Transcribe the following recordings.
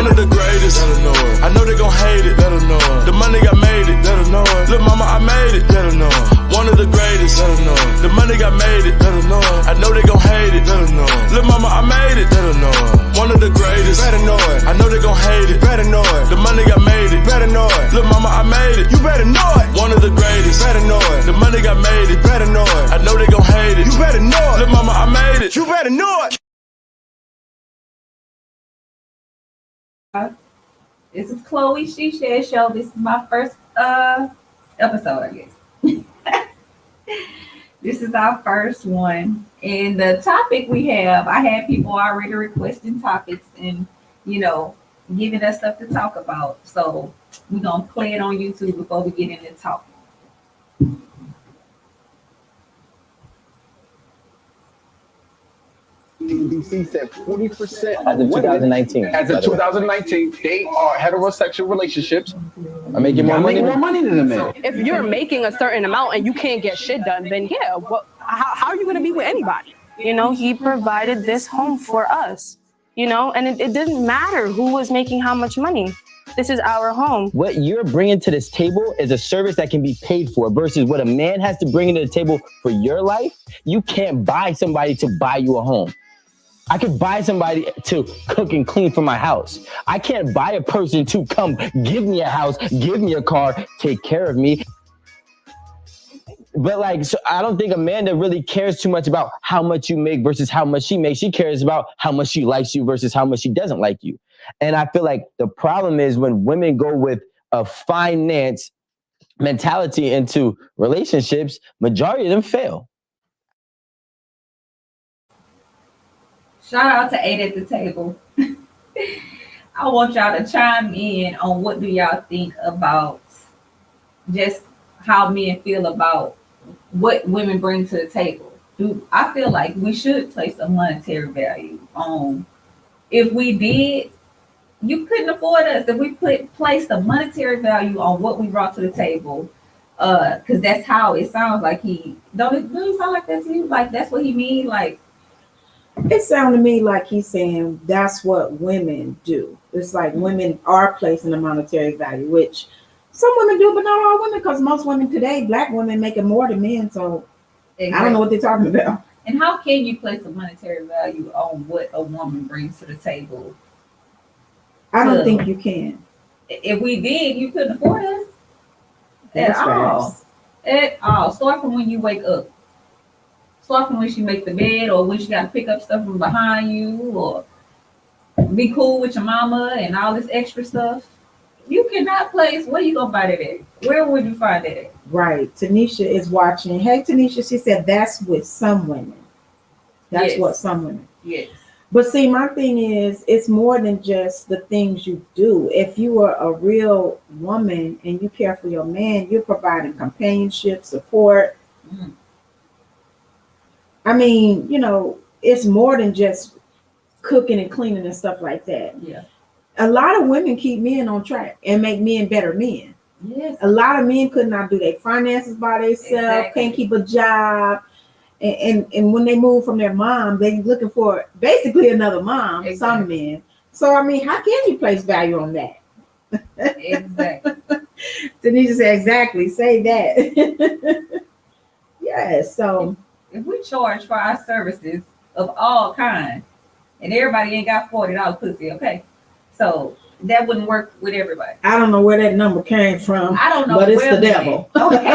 One of the greatest, let her know it. I know they gon' hate it, let her know it. The money got made it, let her know it. Look mama, I made it, let her know it. One of the greatest, let her know it. The money got made it, let her know it. I know they gon' hate it, let her know it. Look mama, I made it, let her know it. One of the greatest, better know it. I know they gon' hate it, better know it. The money got made it, better know it. Look mama, I made it, you better know it. One of the greatest, better know it. The money got made it, better know it. I know they gon' hate it, you better know it. Look mama, I made it, you better know it. This is Chloe She Said Show. This is my first episode, I guess. This is our first one. And the topic we have, I had people already requesting topics and, giving us stuff to talk about. So we're going to play it on YouTube before we get into talking. CNBC said 40% as of 2019. As of 2019, they are heterosexual relationships. I'm making more money than the men. If you're making a certain amount and you can't get shit done, then yeah, how are you going to be with anybody? He provided this home for us, and it didn't matter who was making how much money. This is our home. What you're bringing to this table is a service that can be paid for versus what a man has to bring to the table for your life. You can't buy somebody to buy you a home. I could buy somebody to cook and clean for my house. I can't buy a person to come give me a house, give me a car, take care of me. But so I don't think Amanda really cares too much about how much you make versus how much she makes. She cares about how much she likes you versus how much she doesn't like you. And I feel like the problem is when women go with a finance mentality into relationships, majority of them fail. Shout out to 8 at the Table. I want y'all to chime in on what do y'all think about just how men feel about what women bring to the table. I feel like we should place a monetary value on. If we did, you couldn't afford us. If we placed a monetary value on what we brought to the table, because that's how it sounds like don't it really sound like that to you? Like that's what he mean? Like it sounded to me like he's saying that's what women do. It's like women are placing a monetary value, which some women do, but not all women, because most women today, black women, making more than men. So exactly. I don't know what they're talking about. And how can you place a monetary value on what a woman brings to the table? I don't think you can. If we did, you couldn't afford us. That's At all. Start from when you wake up. Start from when she make the bed, or when she got to pick up stuff from behind you, or be cool with your mama and all this extra stuff. You cannot place. Where you gonna buy that at? Where would you find that at? Right. Tanisha is watching. Hey, Tanisha, she said that's with some women. That's what some women. Yes. But see, my thing is, it's more than just the things you do. If you are a real woman and you care for your man, you're providing companionship, support. Mm. I mean, it's more than just cooking and cleaning and stuff like that. Yeah. A lot of women keep men on track and make men better men. Yes. A lot of men could not do their finances by themselves, can't keep a job. And when they move from their mom, they looking for basically another mom, some men. So, I mean, how can you place value on that? Exactly. Tanisha said, exactly. Say that. Yes. So if we charge for our services of all kinds, and everybody ain't got $40 pussy, okay? So that wouldn't work with everybody. I don't know where that number came from. I don't know, but it's the devil. Okay.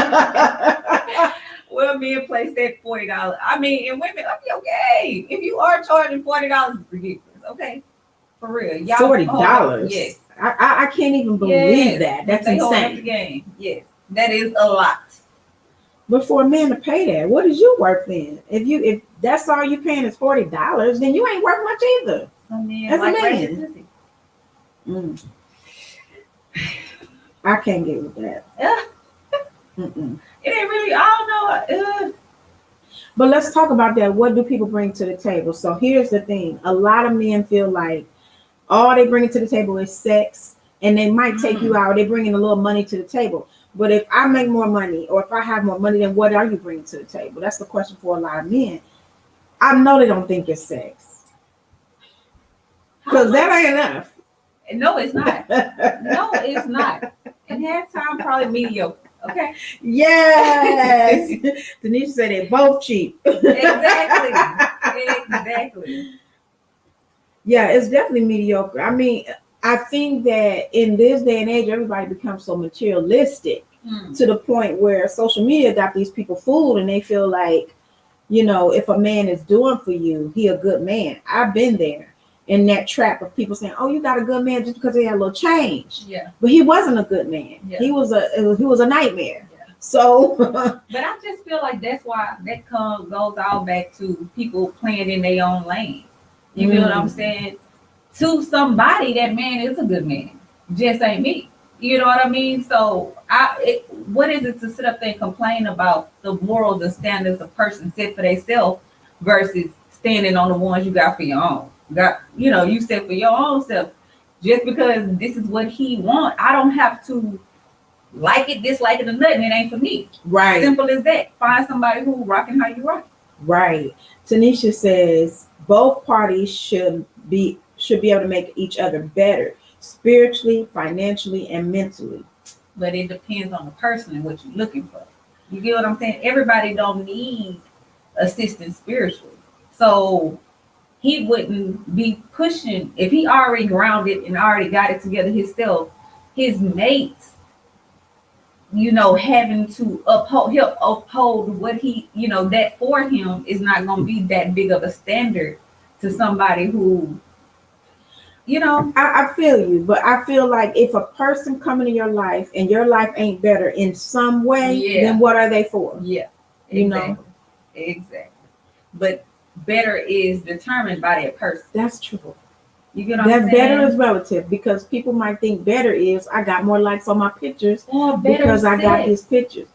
Well, men place that $40. I mean, and women, okay. If you are charging $40, it's ridiculous. Okay, for real. Y'all $40. Yes. I can't even believe that. That's insane. The game. Yes, that is a lot. But for a man to pay that, what is you worth then? If that's all you paying is $40, then you ain't worth much either. As a man. I can't get with that. It ain't really, I don't know. But let's talk about that. What do people bring to the table? So here's the thing. A lot of men feel like all they bring to the table is sex, and they might take you out. They bring in a little money to the table. But if I make more money, or if I have more money, then what are you bringing to the table? That's the question for a lot of men. I know they don't think it's sex, because that ain't enough. No, it's not. No, it's not. And halftime probably mediocre. Okay. Yes. Tanisha said they're both cheap. Exactly. Yeah, it's definitely mediocre. I mean, I think that in this day and age, everybody becomes so materialistic to the point where social media got these people fooled and they feel like, you know, if a man is doing for you, he a good man. I've been there in that trap of people saying, "Oh, you got a good man just because he had a little change." Yeah. But he wasn't a good man. Yeah. He was a nightmare. Yeah. So But I just feel like that's why that goes all back to people playing in their own lane. You feel what I'm saying? To somebody, that man is a good man. Just ain't me. You know what I mean? So what is it to sit up there and complain about the morals and standards a person set for themselves versus standing on the ones you got for your own? You set for your own self. Just because this is what he want, I don't have to like it, dislike it, or nothing. It ain't for me. right. Simple as that. Find somebody who rocking how you rock. Right. Tanisha says both parties should be able to make each other better spiritually, financially, and mentally. But it depends on the person and what you're looking for. You get what I'm saying? Everybody don't need assistance spiritually. So he wouldn't be pushing if he already grounded and already got it together himself. His mates, having to uphold what he, that for him is not going to be that big of a standard to somebody who, I feel you, but I feel like if a person come into your life and your life ain't better in some way, then what are they for? Yeah, exactly. Exactly. But better is determined by that person. That's true. You get what I'm saying? That better is relative because people might think better is I got more likes on my pictures or better because I got sex. these pictures.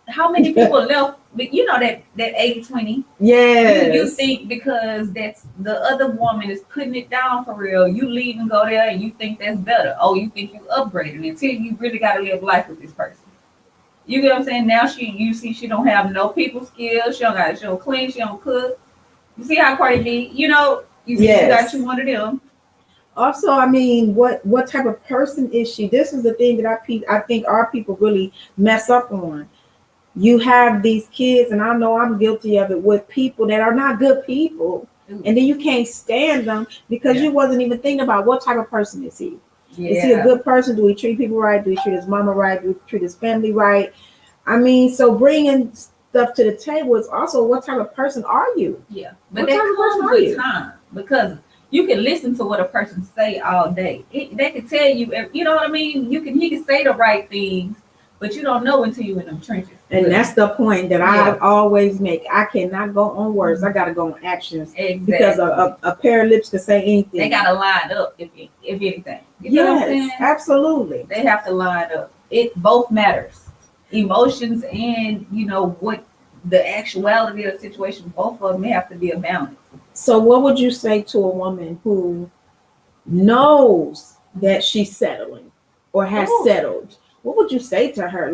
How many people left? That 80-20. Yes. You think because that's the other woman is putting it down for real, you leave and go there and you think that's better. Oh, you think you upgraded until you really got to live life with this person. You get what I'm saying? Now you see she don't have no people skills. She don't clean. She don't cook. You see how Cardi B, you see she got you one of them. Also, I mean, what type of person is she? This is the thing that I think our people really mess up on. You have these kids, and I know I'm guilty of it, with people that are not good people. And then you can't stand them because you wasn't even thinking about what type of person is he. Yeah. Is he a good person? Do he treat people right? Do he treat his mama right? Do he treat his family right? I mean, so bringing stuff to the table is also what type of person are you? Yeah, but that comes with time because you can listen to what a person say all day. They can tell you, you know what I mean? He can say the right things, but you don't know until you're in them trenches. And that's the point that I always make. I cannot go on words. I got to go on actions. Exactly. Because a pair of lips can say anything. They got to line up, if anything. You know what I'm saying? Absolutely. They have to line up. It both matters. Emotions and, what the actuality of the situation, both of them have to be a balance. So what would you say to a woman who knows that she's settling or has settled? What would you say to her?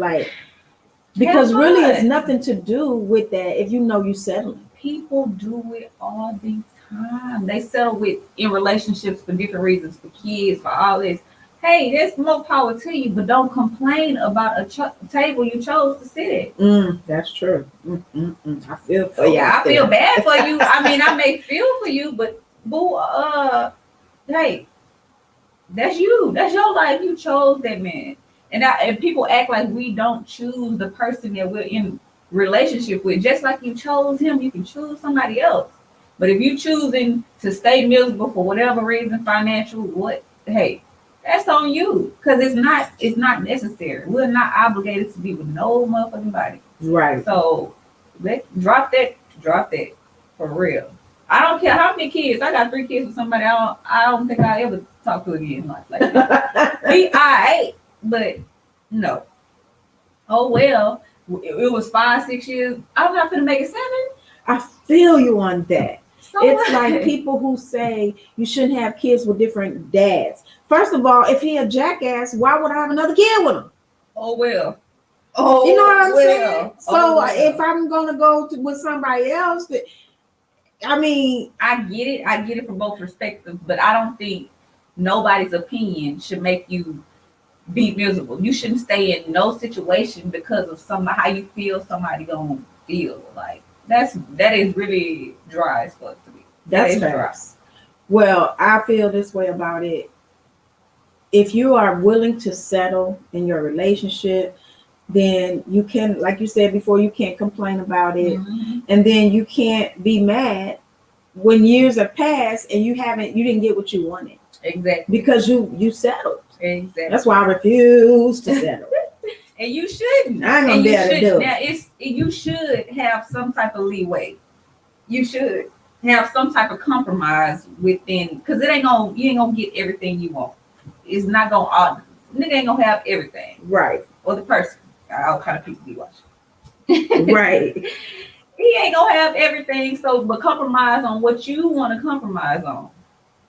Because really it's nothing to do with that if you know you're settling. People do it all the time. They settle in relationships for different reasons, for kids, for all this. Hey, there's more power to you, but don't complain about a table you chose to sit at. That's true. I feel for you. I feel bad for you. I mean, I may feel for you, but boo, hey, that's you. That's your life. You chose that man. And people act like we don't choose the person that we're in relationship with. Just like you chose him, you can choose somebody else. But if you choosing to stay miserable for whatever reason, financial, hey, that's on you. Because it's not necessary. We're not obligated to be with no motherfucking body. Right. So drop that for real. I don't care how many kids. I got 3 kids with somebody I don't think I'll ever talk to again like that. Be alright. But no. Oh well, it was 5-6 years. I'm not gonna make it 7. I feel you on that. So it's like people who say you shouldn't have kids with different dads. First of all, if he a jackass, why would I have another kid with him? Oh well. You know what I'm saying? So if I'm gonna go with somebody else, I mean, I get it. I get it from both perspectives, but I don't think nobody's opinion should make you be miserable. You shouldn't stay in no situation because of how you feel somebody gonna feel. Like that is really dry as fuck to me. That's That is facts. Well, I feel this way about it. If you are willing to settle in your relationship, then you can, like you said before, you can't complain about it. Mhm. And then you can't be mad when years have passed and you didn't get what you wanted Exactly. because you settled. Exactly. That's why I refuse to settle. And you shouldn't. I ain't gonna And be you able to shouldn't. do Now it. you should have some type of leeway. You should have some type of compromise within, because you ain't gonna get everything you want. It's not gonna nigga ain't gonna have everything. Right, Or the person. All kind of people be watching. right. He ain't gonna have everything, so but compromise on what you want to compromise on.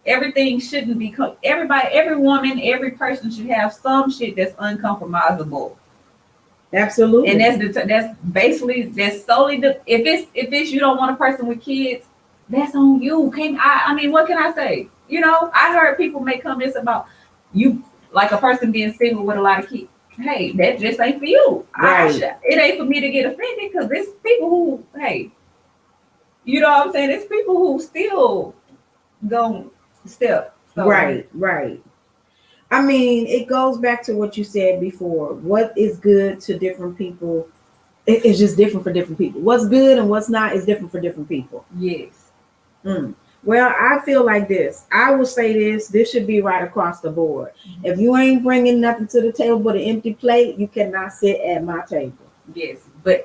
Everything shouldn't be every woman, every person should have some shit that's uncompromisable. Absolutely. And that's basically solely if it's you don't want a person with kids, that's on you. I mean, what can I say? You know, I heard people make comments about you, like a person being single with a lot of kids. Hey, that just ain't for you. Right. It ain't for me to get offended because there's people who, hey, you know what I'm saying? There's people who still gon' step. So, Right. I mean, it goes back to what you said before. What is good to different people? It's just different for different people. What's good and what's not is different for different people. Yes. Well, I feel like this. I will say this should be right across the board. If you ain't bringing nothing to the table but an empty plate, you cannot sit at my table. Yes. But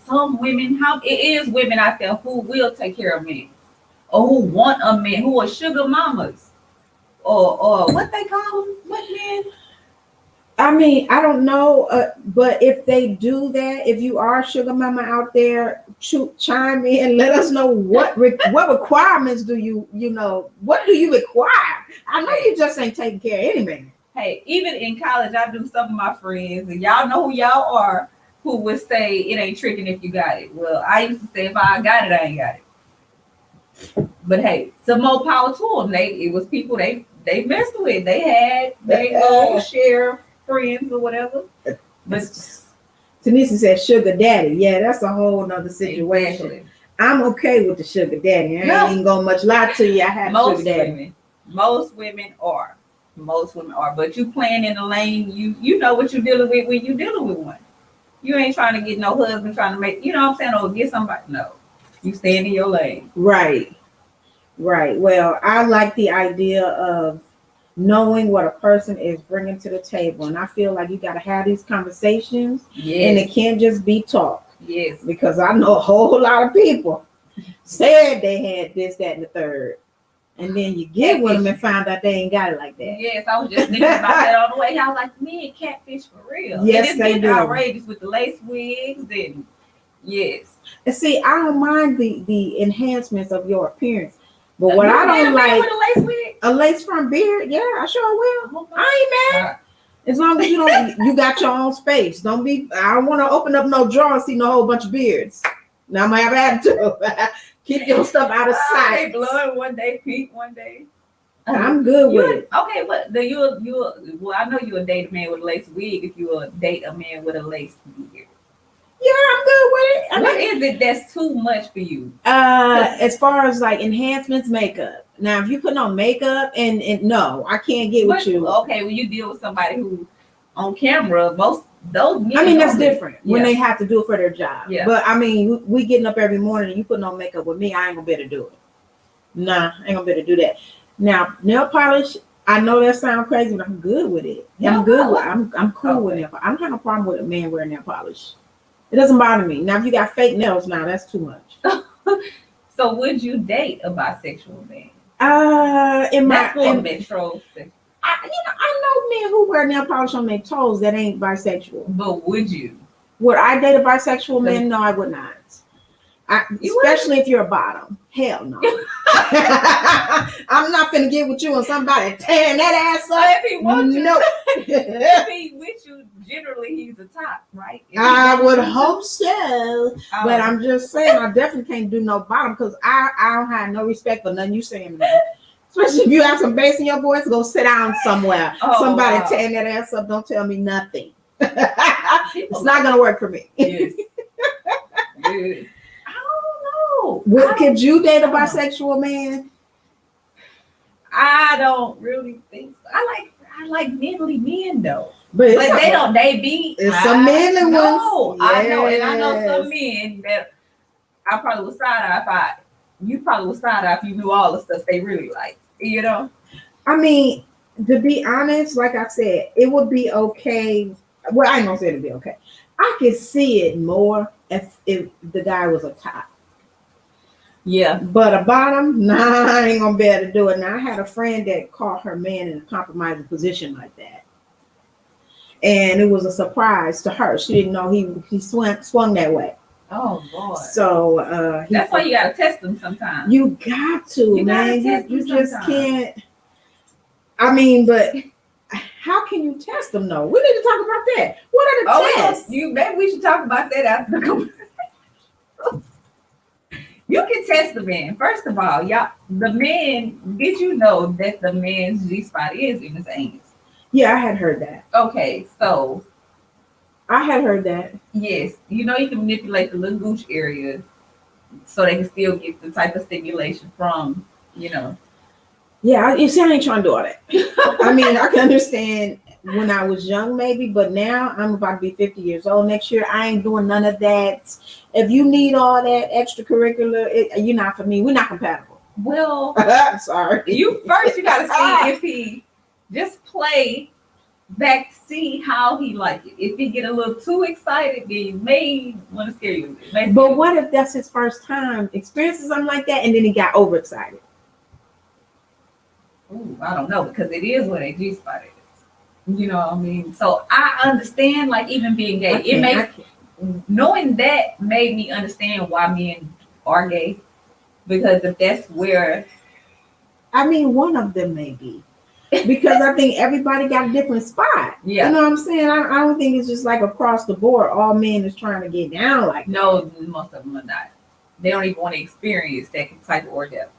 some women, it is women out there who will take care of men, or who want a man, who are sugar mamas, or what they call them, what men? I mean, I don't know, but if they do that, if you are a sugar mama out there, chime in. Let us know what requirements do you what do you require? I know you just ain't taking care of any man. Hey, even in college, I do some of my friends, and y'all know who y'all are, who would say it ain't tricking if you got it. Well, I used to say if I got it, I ain't got it. But hey, some more power to them. It was people they messed with. They had their own share friends or whatever. But Tanisha said sugar daddy. Yeah, that's a whole nother situation. Exactly. I'm okay with the sugar daddy. I ain't even gonna much lie to you. I have Most sugar daddy. women. Most women are. But you playing in the lane, you know what you're dealing with when you're dealing with one. You ain't trying to get no husband trying to make, you know what I'm saying, or get somebody. No. You stand in your lane. Right. Well, I like the idea of knowing what a person is bringing to the table. And I feel like you got to have these conversations. Yes. And it can't just be talk. Yes. Because I know a whole lot of people said they had this, that, and the third. And then you get with them and find out they ain't got it like that. Yes, I was just thinking about that on the way. I was like, man, catfish for real. Yes, and they it's do. outrageous with the lace wigs and yes. And see, I don't mind the enhancements of your appearance. But what You I get don't a man like, with a lace wig? a lace front beard, yeah, I sure will. Oh my I ain't mad. God. As long as you got your own space. I don't want to open up no drawer and see no whole bunch of beards. Now I might have attitude. Keep your stuff out of Hey, sight. blood one day, pink one day. I'm good with it. Okay, but well, I know you'll date a man with a lace wig if you will date a man with a lace beard. Yeah, I'm good with it. I What mean, is it that's too much for you? as far as like enhancements, makeup. Now, if you put on makeup and no, I can't get with you. Okay, when you deal with somebody who on camera, most those men I mean, that's don't- different when Yeah. they have to do it for their job. Yeah. But I mean, we getting up every morning and you putting on makeup with me, I ain't gonna be able to do it. Nah, I ain't gonna be able to do that. Now, nail polish, I know that sounds crazy, but I'm good with it. Nail I'm good with polish? I'm cool with nail polish. I don't have a problem with a man wearing nail polish. It doesn't bother me. Now, if you got fake nails, now that's too much. So would you date a bisexual man? In my That's for metro. I know men who wear nail polish on their toes that ain't bisexual. But would you? Would I date a bisexual man? No, I would not. You Especially if you're a bottom. Hell no. I'm not gonna get with you and somebody tearing that ass up. If he wants you, No. if he with you, generally he's a top, right? If he I wants would you to- hope so. But I'm just saying, I definitely can't do no bottom because I don't have no respect for nothing you saying to me. Especially if you have some bass in your voice, go sit down somewhere. Oh, Somebody wow. tearing that ass up, don't tell me nothing. It's not gonna work for me. Yes. Yes. I don't know. Could you date a bisexual man? I don't really think so. I like manly men though. But But they be. It's some manly ones. No, I know, and I know some Yes. men that I probably would side eye if you probably would side eye if you knew all the stuff they really like, you know? I mean, to be honest, like I said, it would be okay. Well, I ain't gonna say it'd be okay. I could see it more if the guy was a top. Yeah. But a bottom, nah, I ain't gonna be able to do it. Now I had a friend that caught her man in a compromising position like that. And it was a surprise to her. She didn't know he swung that way. Oh boy. So That's why you gotta test them sometimes. you got to, You gotta man. test You them just sometimes. can't. I mean, but how can you test them though? We need to talk about that. What are the tests? Maybe we should talk about that after the You can test the man. First of all, y'all, the man, did you know that the man's G-spot is in his anus? Yeah, I had heard that. Okay, so I had heard that. yes, you know you can manipulate the little gooch area so they can still get the type of stimulation from, you know. Yeah, you see, I ain't trying to do all that. I mean, I can understand when I was young, maybe, but now I'm about to be 50 years old next year. I ain't doing none of that. If you need all that extracurricular, you're not for me. We're not compatible. Well, Sorry. you gotta see if he just play back to see how he like it. If he get a little too excited, then you may want to scare you. But what if that's his first time experiencing something like that and then he got overexcited? Ooh, I don't know, because it is what a G-spot is. You know what I mean? So I understand, like, even being gay. Knowing that made me understand why men are gay. Because if that's where... I mean, one of them may be. Because I think everybody got a different spot. Yeah. You know what I'm saying? I don't think it's just like across the board. All men is trying to get down like that. No, most of them are not. They don't even want to experience that type of ordeal.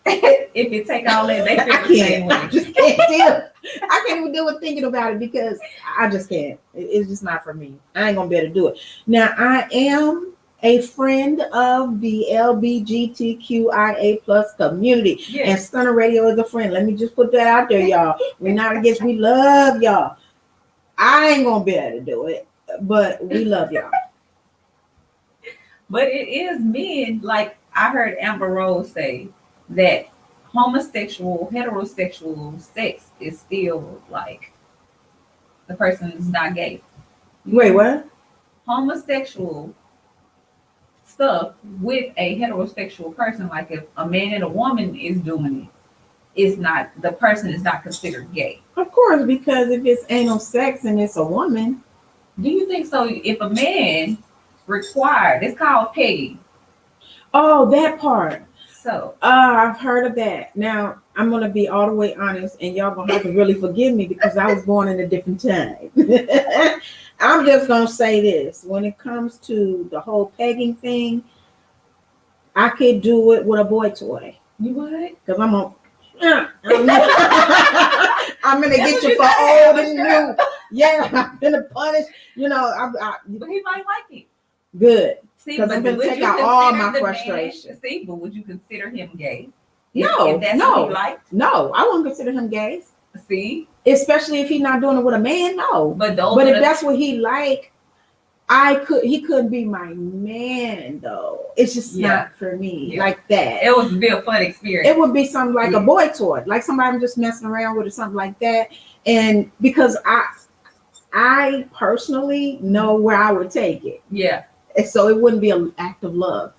If you take all that, they feel the same way. I just can't deal. I can't even deal with thinking about it because I just can't. It's just not for me. I ain't gonna be able to do it. Now I am a friend of the LBGTQIA plus community, Yes. and Stunner Radio is a friend. Let me just put that out there, y'all. We're not against. We love y'all. I ain't gonna be able to do it, but we love y'all. But it is men, like I heard Amber Rose say, that heterosexual sex is still like the person is not gay. Wait, what? Homosexual stuff with a heterosexual person, like if a man and a woman is doing it, the person is not considered gay. Of course, because if it's anal sex and it's a woman. Do you think so? If a man required, it's called pegging. Oh, that part. So I've heard of that. Now, I'm going to be all the way honest, and y'all going to have to really forgive me because I was born in a different time. I'm just going to say this. When it comes to the whole pegging thing, I could do it with a boy toy. you would? Because I'm going to get you for gotta old have, and new. Yeah, I'm going to punish. You know, But he might like it. good. See, 'Cause but I'm gonna would take you out all consider my the frustration. Man, see, but would you consider him gay? No, if that's no. what he liked. No, I won't consider him gay. See, Especially if he's not doing it with a man, no. but those. But are if the- that's what he like, he couldn't be my man though. It's just Yeah. not for me Yeah. like that. it would be a fun experience. It would be something like Yeah. a boy toy, like somebody I'm just messing around with or something like that. And because I personally know where I would take it. Yeah. And so it wouldn't be an act of love.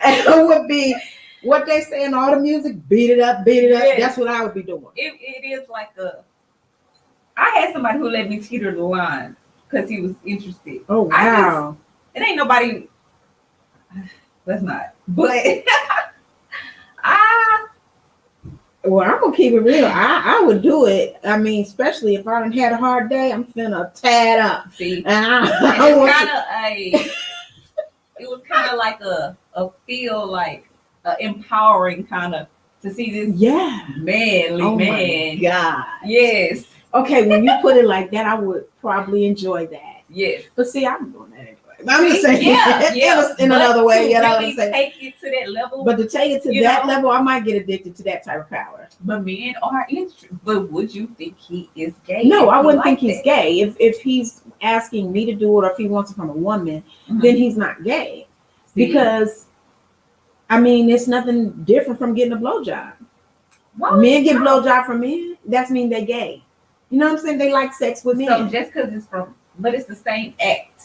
It would be what they say in all the music, beat it up, beat it up. Yes. That's what I would be doing. It is like I had somebody who let me teeter the line because he was interested. Oh, wow. It ain't nobody. That's not. But Well, I'm going to keep it real. I would do it. I mean, especially if I done had a hard day, I'm finna tie it up. see. And I And want it's kind of it was kind of like a feel like empowering kind of to see this Yeah. manly Oh man. my God. Yes, Okay, when you put it like that, I would probably enjoy that. yes. But see, I'm doing that anyway. I'm just saying, Yeah. in But another way, to you know what really I'm saying? take it to that level. But to take it to You that know? level, I might get addicted to that type of power. But men are interested. But would you think he is gay? No, if I he wouldn't like think he's that? gay. If he's asking me to do it or if he wants it from a woman, Mhm. then he's not gay. See? Because I mean, it's nothing different from getting a blowjob. Why would Men you get talk? blowjob from men. That's mean they gay. You know what I'm saying? They like sex with So men. just because it's from, but it's the same act.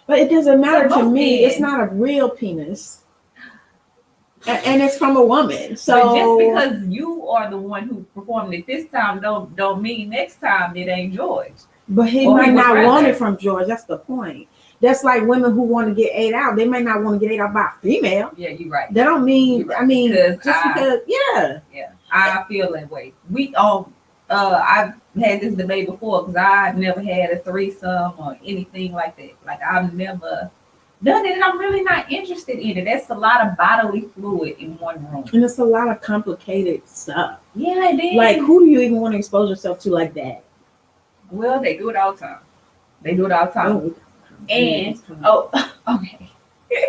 But it doesn't matter to most me. men- It's not a real penis. And it's from a woman. But So just because you are the one who performed it this time, don't mean next time it ain't George. but he Or he might would not rather. want it from George. That's the point. That's like women who want to get ate out. They may not want to get ate out by a female. Yeah, you're right. That don't mean. You're right, I mean, because yeah. Yeah, I feel that way. I've had this debate before because I've never had a threesome or anything like that. Like I've never done it, and I'm really not interested in it. That's a lot of bodily fluid in one room. And it's a lot of complicated stuff. Yeah, it is. Like, who do you even want to expose yourself to like that? Well, they do it all the time. They do it all the time. Oh. And okay.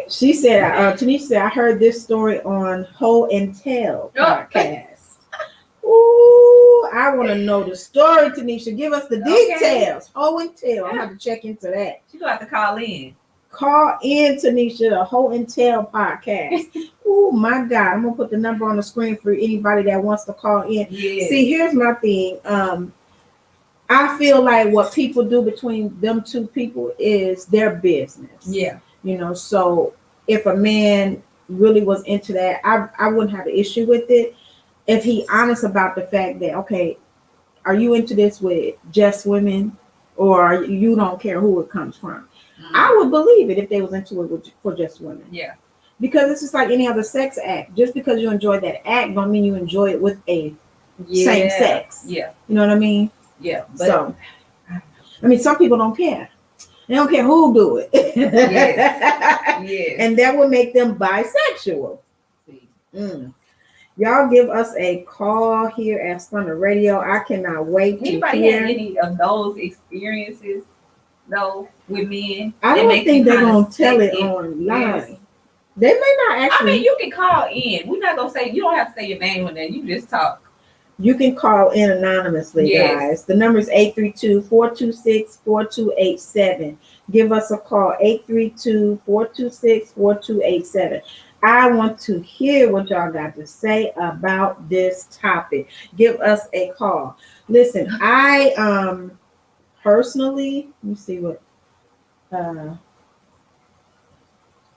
She said, Tanisha said, I heard this story on Ho and Tell podcast. Ooh, I want to know the story, Tanisha. Give us the Okay. details. Ho and Tell. I'm going to have to check into that. You gonna have to call in. Call in, Tanisha, the Ho and Tell podcast. Oh my God. I'm going to put the number on the screen for anybody that wants to call in. Yeah. See, here's my thing. I feel like what people do between them two people is their business. Yeah. You know, so if a man really was into that, I wouldn't have an issue with it. If he honest about the fact that, okay, are you into this with just women or you don't care who it comes from? I would believe it if they was into it for just women. Yeah. Because it's just like any other sex act. Just because you enjoy that act don't mean you enjoy it with a same sex. Yeah. You know what I mean? Yeah. But So, I mean, some people don't care. They don't care who do it. yes. And that would make them bisexual. Mm. Y'all give us a call here at Stunner Radio. I cannot wait to Anybody hear. had any of those experiences though with men? I that don't make think you they're kinda gonna tell it second online. guess? They may not I actually. mean, you can call in. We're not gonna say you don't have to say your name on that. You just talk. You can call in anonymously, Yes. guys. The number is 832-426-4287. Give us a call, 832-426-4287. I want to hear what y'all got to say about this topic. Give us a call. Listen, I personally, let me see what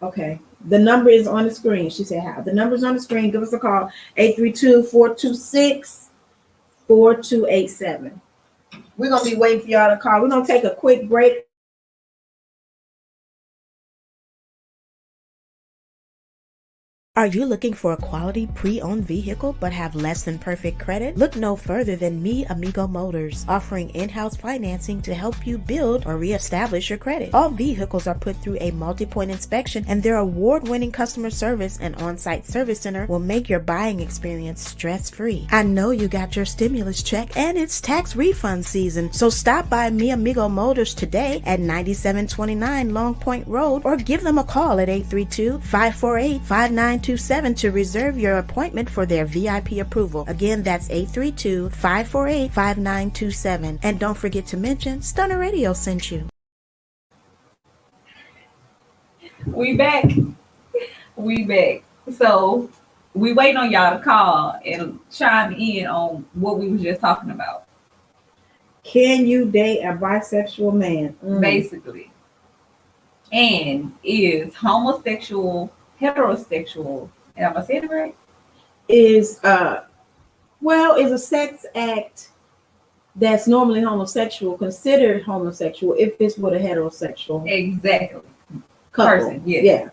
okay. The number is on the screen. She said how. The number's on the screen. Give us a call, 832-426-4287. We're gonna be waiting for y'all to call. We're gonna take a quick break. Are you looking for a quality pre-owned vehicle but have less than perfect credit? Look no further than Mi Amigo Motors, offering in-house financing to help you build or reestablish your credit. All vehicles are put through a multi-point inspection, and their award-winning customer service and on-site service center will make your buying experience stress-free. I know you got your stimulus check and it's tax refund season, so stop by Mi Amigo Motors today at 9729 Long Point Road or give them a call at 832-548-5927 to reserve your appointment for their VIP approval. Again, that's 832-548-5927. And don't forget to mention Stunner Radio sent you. We back. We back. So we waiting on y'all to call and chime in on what we was just talking about. Can you date a bisexual man? Basically. And is homosexual, heterosexual, am I saying it right? Is is a sex act that's normally homosexual considered homosexual if it's with a heterosexual Exactly. couple? Person, yes. Yeah.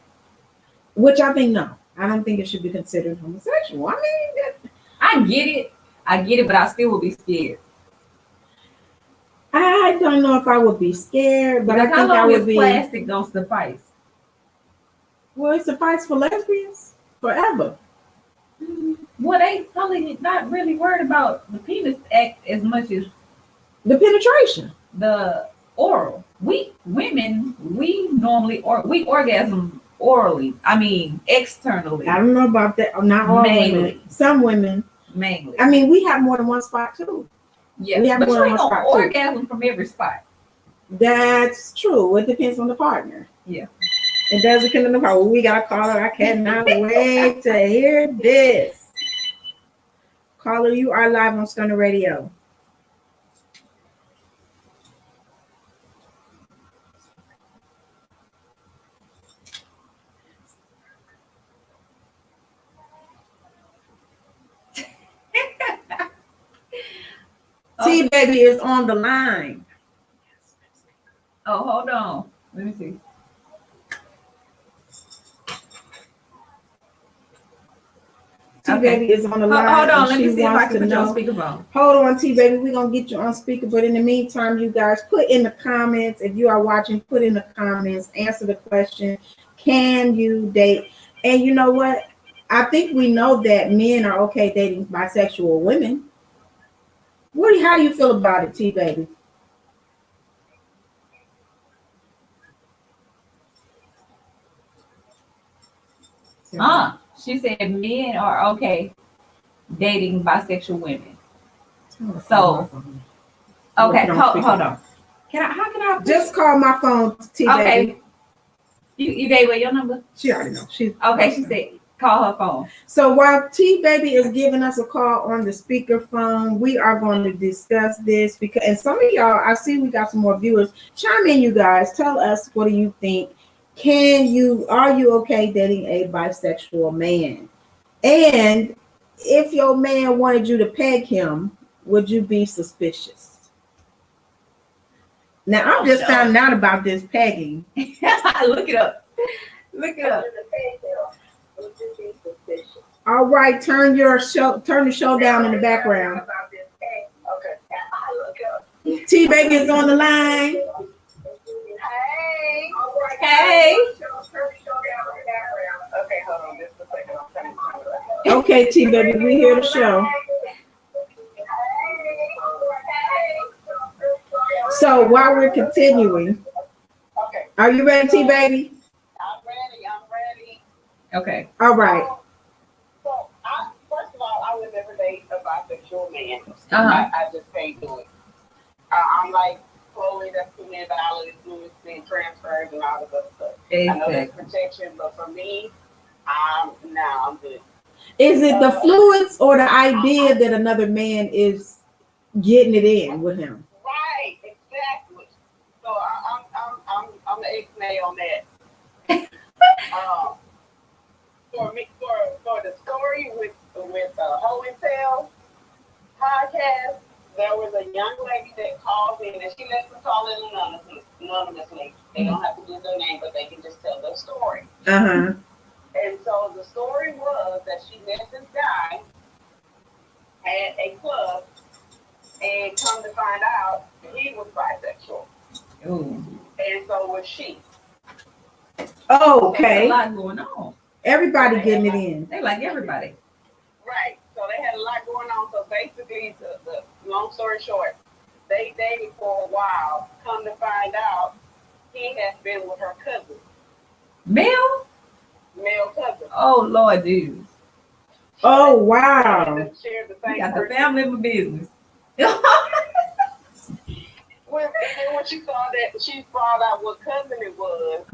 Which I think no. I don't think it should be considered homosexual. I mean, I get it, but I still would be scared. I don't know if I would be scared, but Because I how think I long would is be. plastic don't suffice? Well, it suffices for lesbians. forever. Well, they probably not really worried about the penis act as much as The penetration. the oral. We normally we orgasm orally. I mean externally. I don't know about that. Not all Mainly. women. Some women. Mainly. I mean, we have more than one spot too. Yeah, we have but more you than ain't one gonna spot, too. orgasm from every spot. That's true. It depends on the partner. Yeah. It does depend on the partner. We got a caller. I cannot wait to hear this. Caller, you are live on Stunner Radio. T Baby is on the line. Oh, hold on. Let me see. T Baby is on the line. Hold on. and Let she me see if I wants can to put you on know- speakerphone. Hold on, T Baby. We're gonna get you on speaker. But in the meantime, you guys put in the comments. If you are watching, put in the comments, answer the question. Can you date? And you know what? I think we know that men are okay dating bisexual women. How do you feel about it, T Baby? She said men are okay dating bisexual women. So, okay, hold on. How can I? Just call my phone, T Baby. Okay. You gave her your number? She already knows. She said call her phone. So while T Baby is giving us a call on the speakerphone, we are going to discuss this because, and some of y'all, I see we got some more viewers. Chime in, you guys. Tell us, what do you think? Are you okay dating a bisexual man? And if your man wanted you to peg him, would you be suspicious? Now, I'm just finding out about this pegging. Look it up. Look it up. All right, turn the show down in the background. T Baby is on the line. Hey. Okay, hold on just a second. I'm trying to turn it up. Okay, T Baby, we hear the show. So while we're continuing, Okay, are you ready, T Baby? I'm ready. Okay. All right. So, first of all, I would never date a bisexual man. Uh-huh. I just can't do it. I'm like, Chloe, that's too many dollars, being transfers and all this other stuff. I know there's protection, but for me, I'm good. Is it the fluids or the idea that another man is getting it in with him? Right, exactly. So I'm the ex-nay on that. For me, for the story with Hoe and Tell podcast, there was a young lady that called in, and she lets them call in anonymously. They don't have to give their name, but they can just tell their story. Uh-huh. And so the story was that she met this guy at a club, and come to find out he was bisexual. Ooh. And so was she. Oh, There's okay. a lot going on. Everybody getting it in. They like everybody. Right. So they had a lot going on. So basically, the long story short, they dated for a while. Come to find out, he has been with her cousin, Male? male cousin. Oh, Lord, dude. Oh, wow. They shared the same You got the person. family of business. When she saw that, she found out what cousin it was.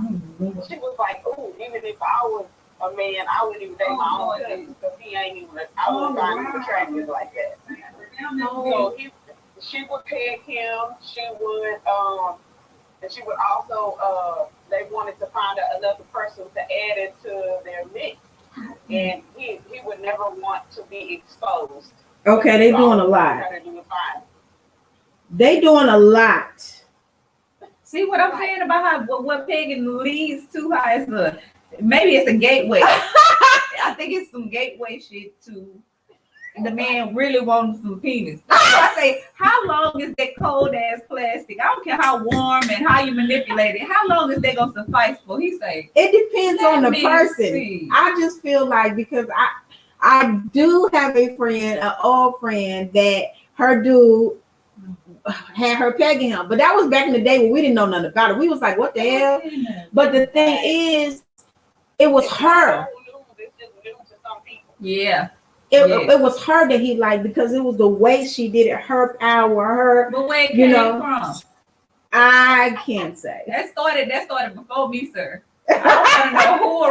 She was like, "Ooh, even if I was a man, I wouldn't even date my own cousin because he ain't even. I wouldn't find him attractive like that." So she would peg him. She would, and she would also. They wanted to find another person to add it to their mix, and he would never want to be exposed. Okay, they doing a lot. They doing a lot. See what I'm saying about how what pegging leads to? How maybe it's a gateway. I think it's some gateway shit to the man really wants some penis. That's why I say, how long is that cold ass plastic? I don't care how warm and how you manipulate it. How long is that gonna suffice for? He say It depends on the me person. see. I just feel like because I do have a friend, an old friend, that her dude had her pegging him, but that was back in the day when we didn't know nothing about it. We was like, what the hell? But the thing is, it was her. Yeah. It was her that he liked because it was the way she did it, her power, her. But where it you came know, from? I can't say. That started before me, sir. I want to know who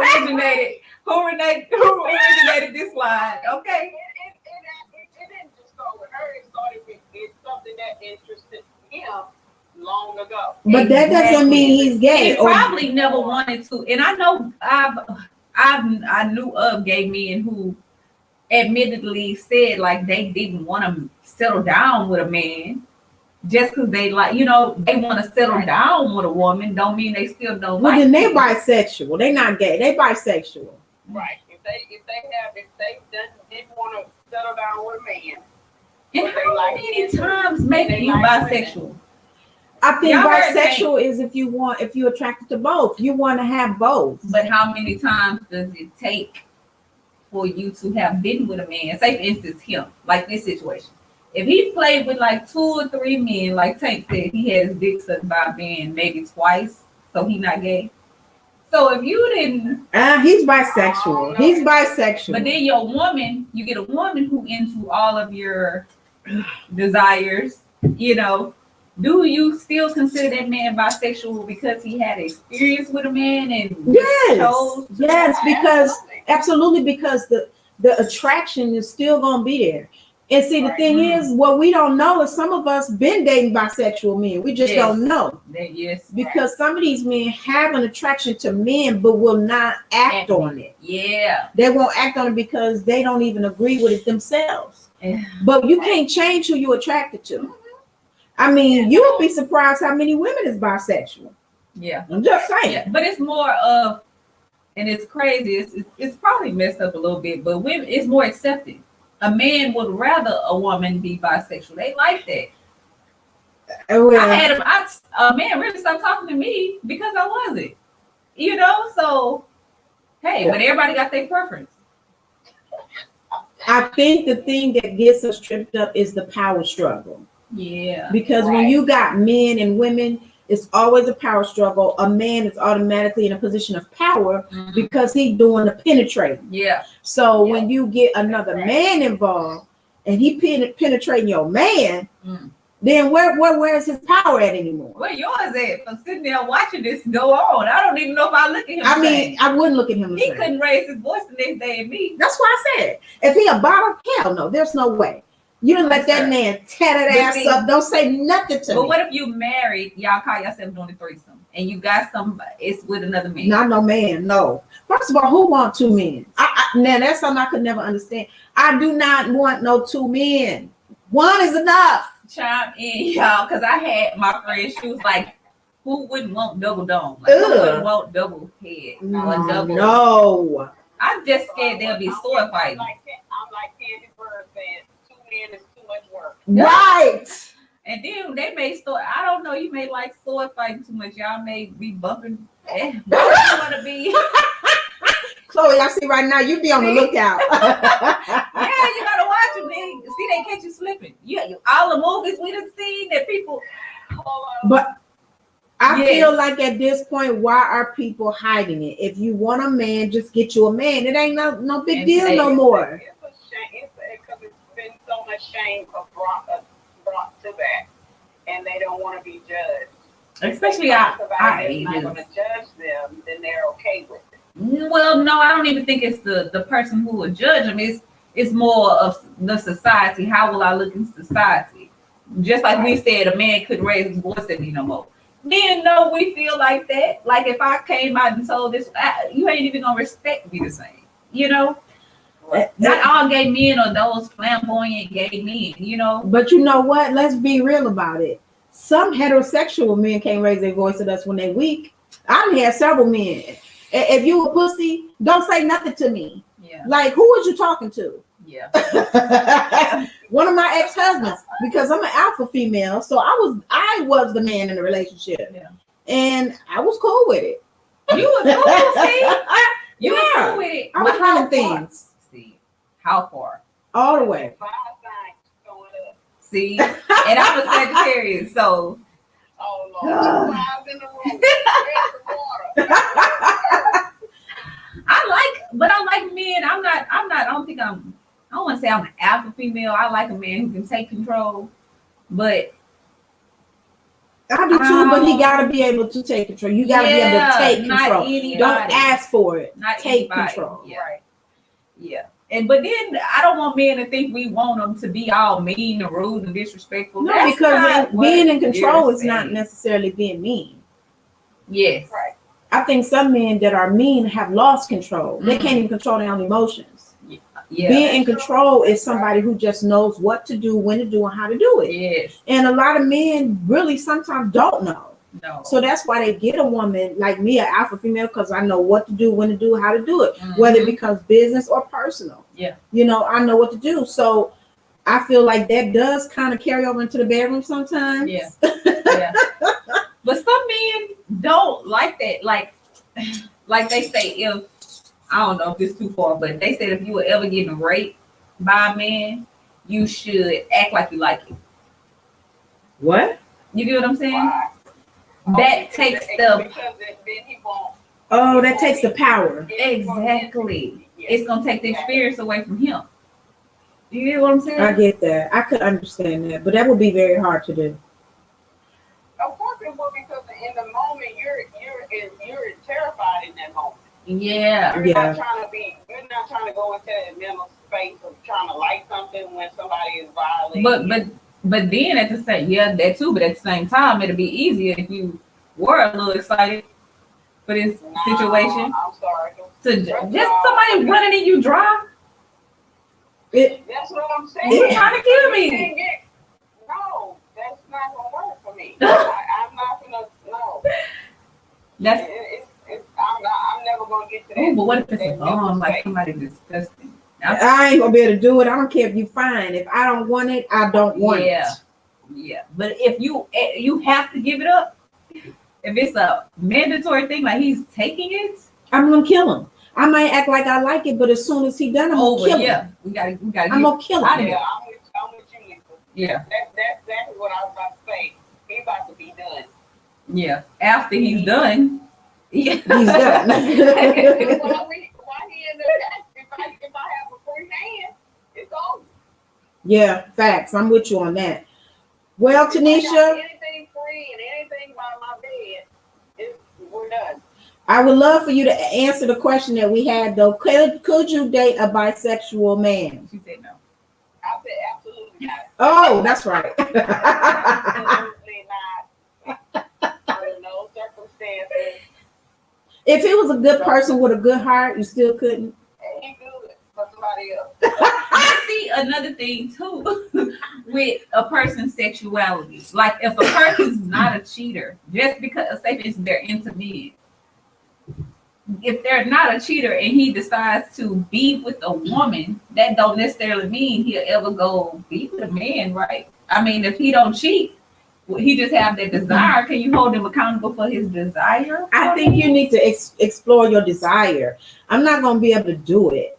originated this line. Okay. It didn't just start with her. It started with something that interested him long ago. But that doesn't mean he's gay. He probably never wanted to. And I know I knew of gay men who admittedly said like they didn't want to settle down with a man just because they like, you know, they want to settle down with a woman don't mean they still don't well, like then they it. bisexual. They not gay. They bisexual. Right. If they didn't want to settle down with a man. And how many times make you bisexual? I think Y'all heard bisexual is if you're attracted to both. You want to have both. But how many times does it take for you to have been with a man? Say for instance him, like this situation. If he played with like 2 or 3 men, like Tank said, he had his dick sucked by a man maybe twice, so he not gay. So if you didn't, He's bisexual. He's bisexual. but then you get a woman who into all of your desires, you know, do you still consider that man bisexual because he had experience with a man and yes, because absolutely, because the attraction is still gonna be there. And see, the thing is, what we don't know is some of us been dating bisexual men. We just don't know. Yes. Because some of these men have an attraction to men, but will not act on it. Yeah. They won't act on it because they don't even agree with it themselves. Yeah. But you can't change who you're attracted to. I mean, you would be surprised how many women is bisexual. Yeah. I'm just saying. Yeah. But it's more of, and it's crazy. It's probably messed up a little bit, but women, it's more accepted. A man would rather a woman be bisexual. They like that. A man really stopped talking to me because I wasn't. You know, so hey, but everybody got their preference. I think the thing that gets us tripped up is the power struggle. Yeah. Because when you got men and women, it's always a power struggle. A man is automatically in a position of power because he's doing the penetrating. Yeah. So when you get another man involved and he penetrating your man, then where's his power at anymore? Where yours at? I'm sitting there watching this go on. I don't even know if I look at him. I mean, I wouldn't look at him. He couldn't raise his voice the next day at me. That's why I said, if he a bottom, hell no, there's no way. You didn't let that man tear that ass up. Don't say nothing to me. But what if you married? Y'all call yourself doing a threesome, and you got somebody. It's with another man. Not no man. No. First of all, who want 2 men? Now that's something I could never understand. I do not want no 2 men. 1 is enough. Chime in, y'all, because I had my friend. She was like, "Who wouldn't want double dome? Like, who wouldn't want double head or double?" No. I'm just scared they'll be sword fighting. I'm like Candy Bird saying, 2 men is too much work. Right. And then they may start. I don't know. You may like sword fighting too much. Y'all may be bumping. Want to be? Chloe, I see right now you be on the lookout. Yeah, you gotta watch them. See, they catch you slipping. Yeah, all the movies we done seen that people. But I feel like at this point, why are people hiding it? If you want a man, just get you a man. It ain't no big deal no more. It's a shame because it's been so much shame brought to that, and they don't want to be judged. Especially not going to judge them, then they're okay with it. Well, no, I don't even think it's the person who will judge them. It's more of the society. How will I look in society? Just like we said, a man couldn't raise his voice at me no more. Men know we feel like that. Like if I came out and told this, you ain't even gonna respect me the same. You know, not all gay men are those flamboyant gay men. You know, but you know what? Let's be real about it. Some heterosexual men can't raise their voice at us when they're weak. I done had several men. If you a pussy, don't say nothing to me. Yeah. Like, who was you talking to? Yeah. One of my ex-husbands, because I'm an alpha female, so I was the man in the relationship. Yeah. And I was cool with it. You was cool, see? You was Yeah. cool with it. I was But how running far? things See, how far? all the way. Five things going up. See, and I'm a Sagittarius, so Oh Lord, two fives in the room. Where's the water? I like men. I don't want to say I'm an alpha female. I like a man who can take control, but I do too, but he got to be able to take control. You got to be able to take not control. anybody. Don't ask for it. Not Take anybody. control. Yeah. Right. Yeah. But then I don't want men to think we want them to be all mean and rude and disrespectful. No, That's because not what being in control they're is not saying. necessarily being mean. Yes. Right. I think some men that are mean have lost control. They can't even control their own emotions. Yeah. Being in control is somebody who just knows what to do, when to do, and how to do it. Yes. And a lot of men really sometimes don't know. No. So that's why they get a woman like me, an alpha female, because I know what to do, when to do, how to do it, whether it becomes business or personal. Yeah. You know, I know what to do. So I feel like that does kind of carry over into the bedroom sometimes. Yeah. Yeah. But some men don't like that. Like they say, if I don't know if it's too far, but they said if you were ever getting raped by a man, you should act like you like it. What? You get what I'm saying? Why? That takes the because then he won't. Oh, that takes the power. exactly. It's gonna take the experience away from him. You get what I'm saying? I get that. I could understand that, but that would be very hard to do. Of course it will, because in the moment you're terrified in that moment. Yeah. You're Yeah. not trying to go into that mental space of trying to like something when somebody is violating. But then at the same that too, but at the same time it'd be easier if you were a little excited for this situation. I'm sorry. To just somebody running in you dry. That's what I'm saying. You're trying to kill me. No, that's not gonna work for me. I'm not gonna. No. That's I'm never gonna get to that. oh, but what if it's a bomb like somebody disgusting? I ain't gonna be able to do it. I don't care if you fine. If I don't want it, I don't want it. Yeah. But if you have to give it up, if it's a mandatory thing, like he's taking it, I'm gonna kill him. I might act like I like it, but as soon as he done, I'm gonna kill him. yeah, we gotta. I'm gonna kill out of him. here. I'm with you, Lisa. Yeah, That's exactly what I was about to say. He's about to be done. yeah. After he's done, yeah, He's done. Why he in the if I have a free hand, it's over. Yeah, facts. I'm with you on that. Well, If I got Tanisha, anything free and anything by my bed, we're done. I would love for you to answer the question that we had though. Could you date a bisexual man? she said no. I said absolutely not. Oh, that's right. Absolutely not. Under no circumstances. If he was a good person with a good heart, you still couldn't. He good for somebody else. I see another thing too with a person's sexuality. Like if a person's not a cheater, just because say for instance they're into men. If they're not a cheater and he decides to be with a woman, that don't necessarily mean he'll ever go be with a man, right? I mean, if he don't cheat, he just have that desire. Can you hold him accountable for his desire? I think you need to explore your desire. I'm not going to be able to do it.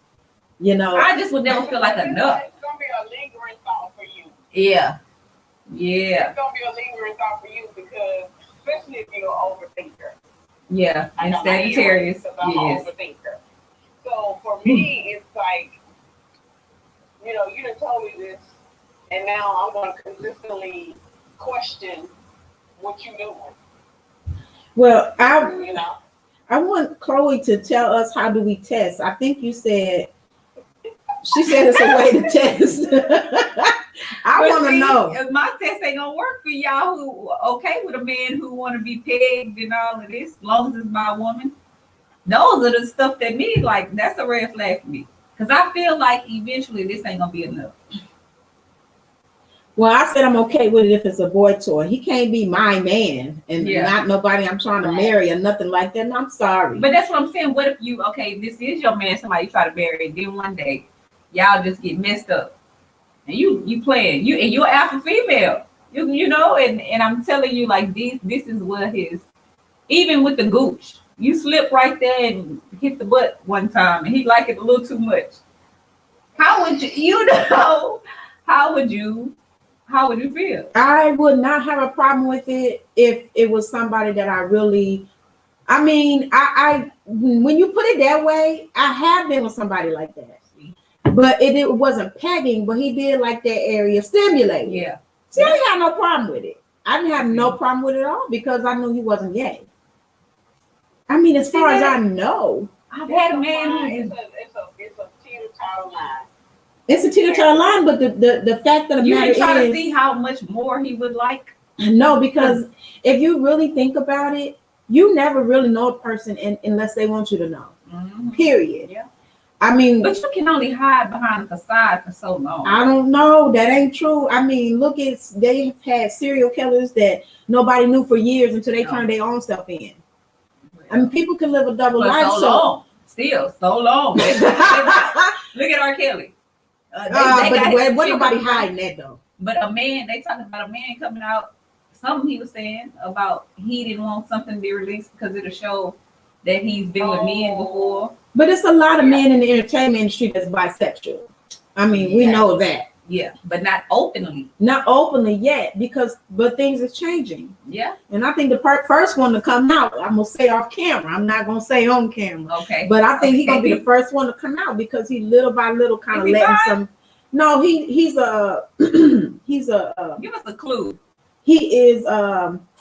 You know, I just would never feel like enough. It's gonna be a lingering thought for you. Yeah. It's gonna be a lingering thought for you because, especially if you're an overthinker. Yeah. I And know my Sagittarius. ears, 'cause I'm Yes. an overthinker. So for me, it's like, you done told me this, and now I'm gonna consistently question what you doing. well, You I want Chloe to tell us how do we test. I think you said, she said it's a way to test. I But want to see, know. if my test ain't gonna work for y'all who okay with a man who want to be pegged and all of this, as long as it's by a woman. Those are the stuff that me like. That's a red flag for me because I feel like eventually this ain't gonna be enough. Well, I said I'm okay with it if it's a boy toy. He can't be my man and Yeah. not nobody I'm trying to marry or nothing like that. And I'm sorry. But that's what I'm saying. What if you this is your man? Somebody you try to marry, then one day y'all just get messed up. And you playing, you're alpha female. You know, and I'm telling you, like this is what his, even with the gooch, you slip right there and hit the butt one time and he like it a little too much. How would how would you feel? I would not have a problem with it if it was somebody that I really, I mean, I when you put it that way, I have been with somebody like that. But it wasn't pegging, but he did like that area stimulating. Yeah. See, I didn't have no problem with it. I didn't have no problem with it at all because I knew he wasn't gay. I mean, as far as I know, I've had a man who is. It's a teeter-totter line. It's a teeter-totter line, but the fact of the You matter can try is, to see how much more he would like. no, because if you really think about it, you never really know a person unless they want you to know. Mhm. Period. Yeah. I mean, But you can only hide behind the facade for so long. I don't know. That ain't true. I mean, look, they've had serial killers that nobody knew for years until they turned their own stuff in. I mean, people can live a double For life. so long. Still so long. Look at R. Kelly. But what nobody hiding that though. But a man, they talking about a man coming out. Something he was saying about he didn't want something to be released because it'll show that he's been with men before. But it's a lot of men in the entertainment industry that's bisexual. I mean, we know that. Yeah, but not openly. Not openly yet, but things are changing. Yeah. And I think the first one to come out, I'm gonna say off camera. I'm not gonna say on camera. Okay. But I think he's gonna be the first one to come out because he little by little kind of letting some. No, he's a he's a. Give us a clue. He is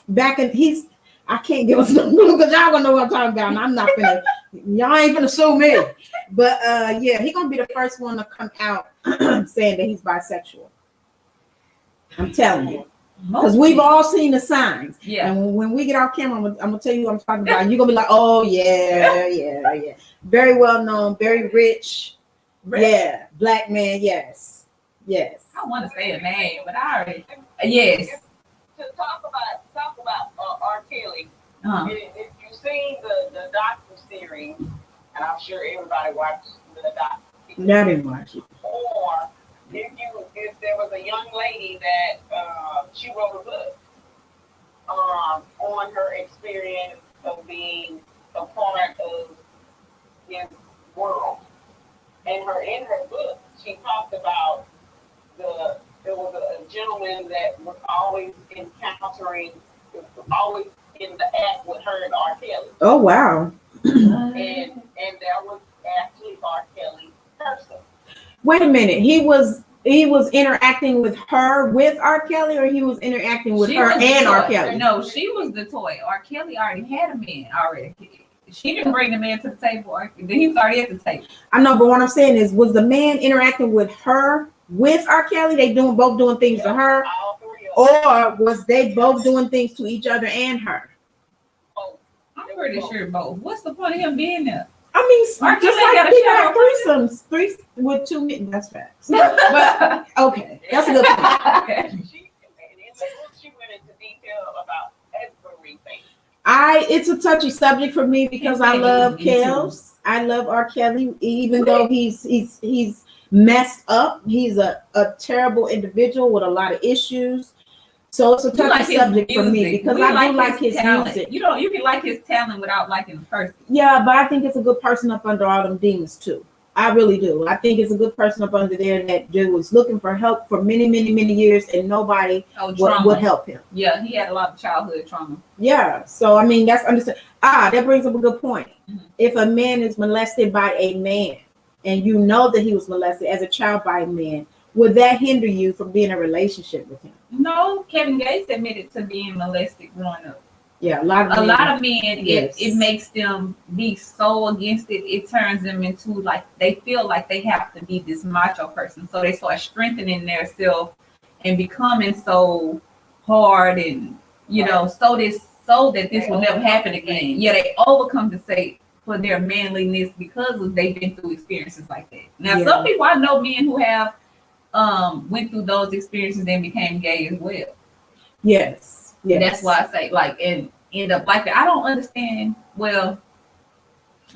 back in he's. I can't give us no clue because y'all gonna know what I'm talking about. And I'm not gonna. Y'all ain't gonna sue me. But yeah, he's gonna be the first one to come out saying that he's bisexual. I'm telling you. Because we've all seen the signs. Yeah. And when we get off camera, I'm gonna tell you what I'm talking about. And you're gonna be like, oh yeah. Very well known, very rich. Yeah. Black man, yes. I want to say a name, but I already yes. To talk about R. Kelly, if you've seen the docu-series, and I'm sure everybody watched the docu-series. I didn't watch it. Or if there was a young lady that she wrote a book on her experience of being a part of his world. And in her book, she talked about there was a gentleman that was always always in the act with her and R. Kelly. Oh wow. And that was actually R. Kelly's person. Wait a minute. He was interacting with her with R. Kelly, or he was interacting with her and R. Kelly? No, she was the toy. R. Kelly already had a man already. She didn't bring the man to the table. He was already at the table. I know, but what I'm saying is, was the man interacting with her with R. Kelly? They both doing things to her, or was they both doing things to each other and her? I'm pretty sure both. What's the point of him being there? I mean, R. just Kelly like got a people shower have threesomes, three with two men. That's facts. But okay, that's a good point. She went into detail about everything. It's a touchy subject for me because I love Kels. I love R. Kelly, even though he's messed up. He's a terrible individual with a lot of issues. So it's a touchy subject for me because I do like his music. You can like his talent without liking the person. Yeah, but I think it's a good person up under all them demons too. I really do. I think it's a good person up under there that was looking for help for many, many, many years, and nobody would help him. Yeah, he had a lot of childhood trauma. Yeah, so I mean that's understand. That brings up a good point. Mm-hmm. If a man is molested by a man, and you know that he was molested as a child by a man, would that hinder you from being in a relationship with him? No, Kevin Gates admitted to being molested growing up. Yeah, a lot of men. Yes. It makes them be so against it. It turns them into like they feel like they have to be this macho person, so they start strengthening themselves and becoming so hard and so that this will never happen again. Yeah, they overcompensate for their manliness because they've been through experiences like that. Now, some people I know men who have went through those experiences and became gay as well. Yes. That's why I say and end up like that. I don't understand. Well,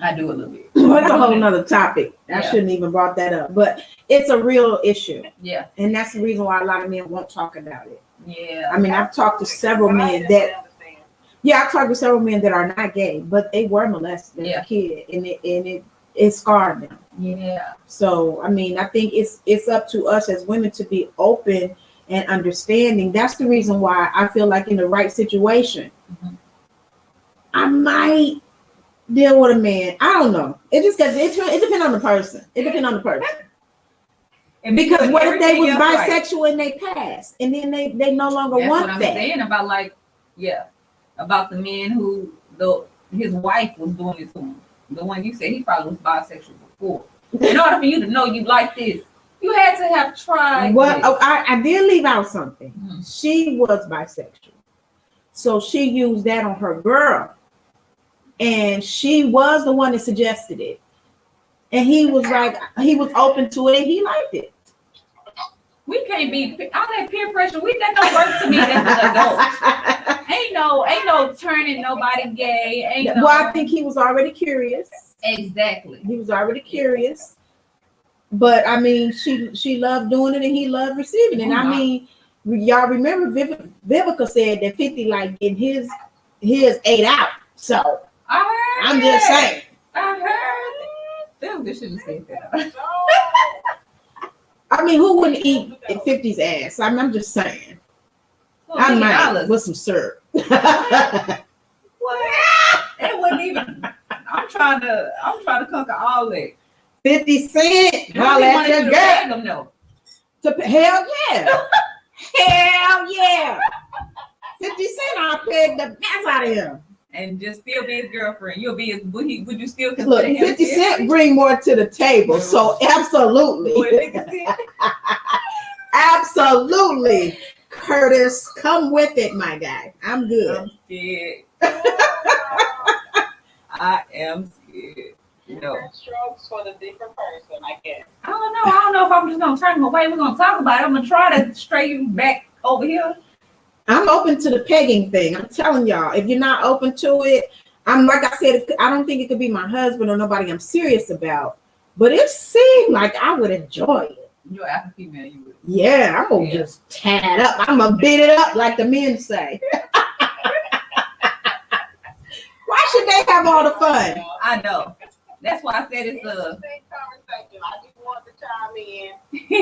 I do a little bit. That's a whole nother topic. I Yeah. shouldn't even brought that up, but it's a real issue, Yeah, and that's the reason why a lot of men won't talk about it. yeah. I mean, I've talked to several But I men definitely that, understand. yeah, I've talked to several men that are not gay, but they were molested as Yeah. a kid, and it scarred them. Yeah. So, I mean, I think it's up to us as women to be open and understanding. That's the reason why I feel like in the right situation, Mhm. I might deal with a man. I don't know. It just because it depends on the person. It depends on the person. And Because what if they everything was else right. bisexual and they passed, and then they no longer That's want what I'm that? saying about about the man who his wife was doing it to him. The one you said he probably was bisexual before. In order for you to know you like this, you had to have tried. Well, this. oh, I did leave out something. Mhm. She was bisexual, so she used that on her girl, and she was the one that suggested it. And he was like, he was open to it, and he liked it. We can't be all that peer pressure. That don't work to me as an adult. Ain't no turning nobody gay. Ain't no. Well, I think he was already curious. Exactly. He was already curious. But I mean, she loved doing it, and he loved receiving it. And I mean, y'all remember Vivica said that 50 like getting his 8 out. So I heard. I'm just saying. I heard. Damn, they shouldn't say that. I mean, who wouldn't eat 50's ass? I'm just saying. I might with some syrup. What? It wasn't even. I'm trying to conquer all that. 50 Cent. How Holla at your girl. them though? Hell yeah. Hell yeah. 50 Cent, I'll peg the mess out of him. And just still be his girlfriend. You'll be his. Would you still consider Look, him? 50 Cent bring more to the table. So absolutely. Absolutely. Curtis, come with it, my guy. I'm good. I'm scared. I am scared. No. Different strokes for the different person, I guess. I don't know if I'm just gonna turn him away. We're gonna talk about it. I'm gonna try to straighten back over here. I'm open to the pegging thing. I'm telling y'all, if you're not open to it, I'm like I said, I don't think it could be my husband or nobody I'm serious about. But it seemed like I would enjoy it. You're after female, you would. Yeah, I'm gonna just tie it up. I'm gonna beat it up like the men say. Why should they have all the fun? I know. That's why I said it's a Conversation. I just want to chime in.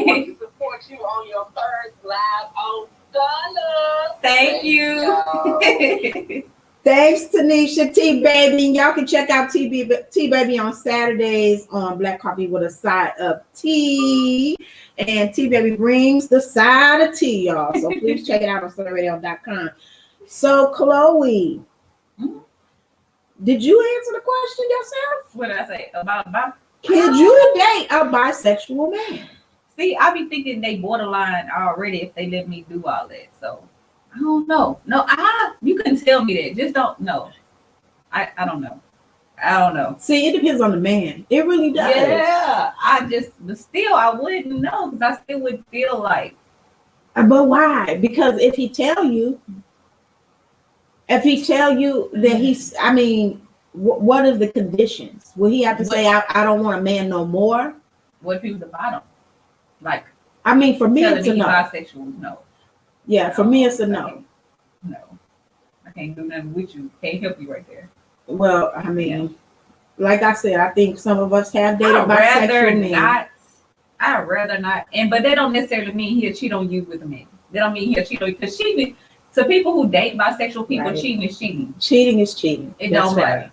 Want to support you on your first live on Dollar. Thank you. Thanks, Tanisha, T Baby. Y'all can check out T Baby on Saturdays on Black Coffee with a side of tea. And T Baby brings the side of tea, y'all. So please check it out on SolarRadio.com. So, Chloe, did you answer the question yourself? What did I say about? Could you date a bisexual man? See, I be thinking they borderline already if they let me do all that. So I don't know. No, you can tell me that. Just don't know. I don't know. I don't know. See, it depends on the man. It really does. Yeah, but still, I wouldn't know because I still would feel like. But why? Because if he tell you that he's, I mean, what are the conditions? Will he have to say, I don't want a man no more? What if he was the bottom? Like, I mean, for me, it's a no. Bisexual, no. Yeah, for me, it's a no. No, I can't do nothing with you. Can't help you right there. Well, I mean, like I said, I think some of us have dated I'd rather bisexual men. not. I'd rather not. But that don't necessarily mean he'll cheat on you with a man. That don't mean he'll cheat on you because cheating. To people who date bisexual people, Right. cheating is cheating. Cheating is cheating. It That's don't right. matter.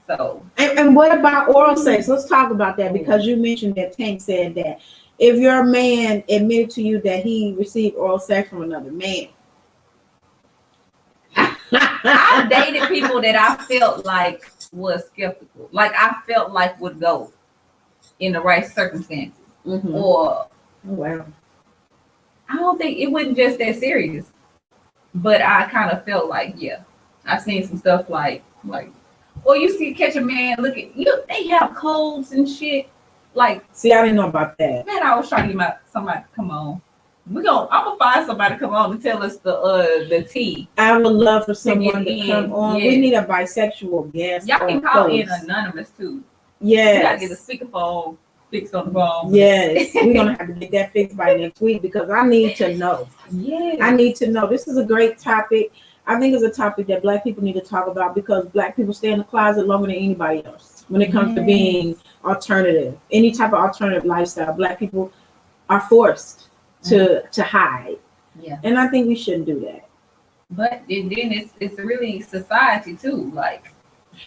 So And what about oral sex? Let's talk about that because you mentioned that Tank said that if your man admitted to you that he received oral sex from another man. I dated people that I felt like was skeptical. Like I felt like would go in the right circumstances. Mhm. Or Wow. I don't think it wasn't just that serious. But I kind of felt like, yeah. I've seen some stuff like or you see catch a man look at you, they have codes and shit. Like, see, I didn't know about that. Man, I was trying to get somebody to come on. I'm gonna find somebody to come on and tell us the tea. I would love for someone to come on. Yeah. We need a bisexual guest. Y'all can or call host. in anonymous too. You gotta get the Yes. speakerphone fixed on the phone. Yes. We're gonna have to get that fixed by next week because I need to know. Yeah. I need to know. This is a great topic. I think it's a topic that Black people need to talk about because Black people stay in the closet longer than anybody else when it comes to being alternative. Any type of alternative lifestyle, Black people are forced to hide. Yeah. And I think we shouldn't do that. But then it's really society too. Like,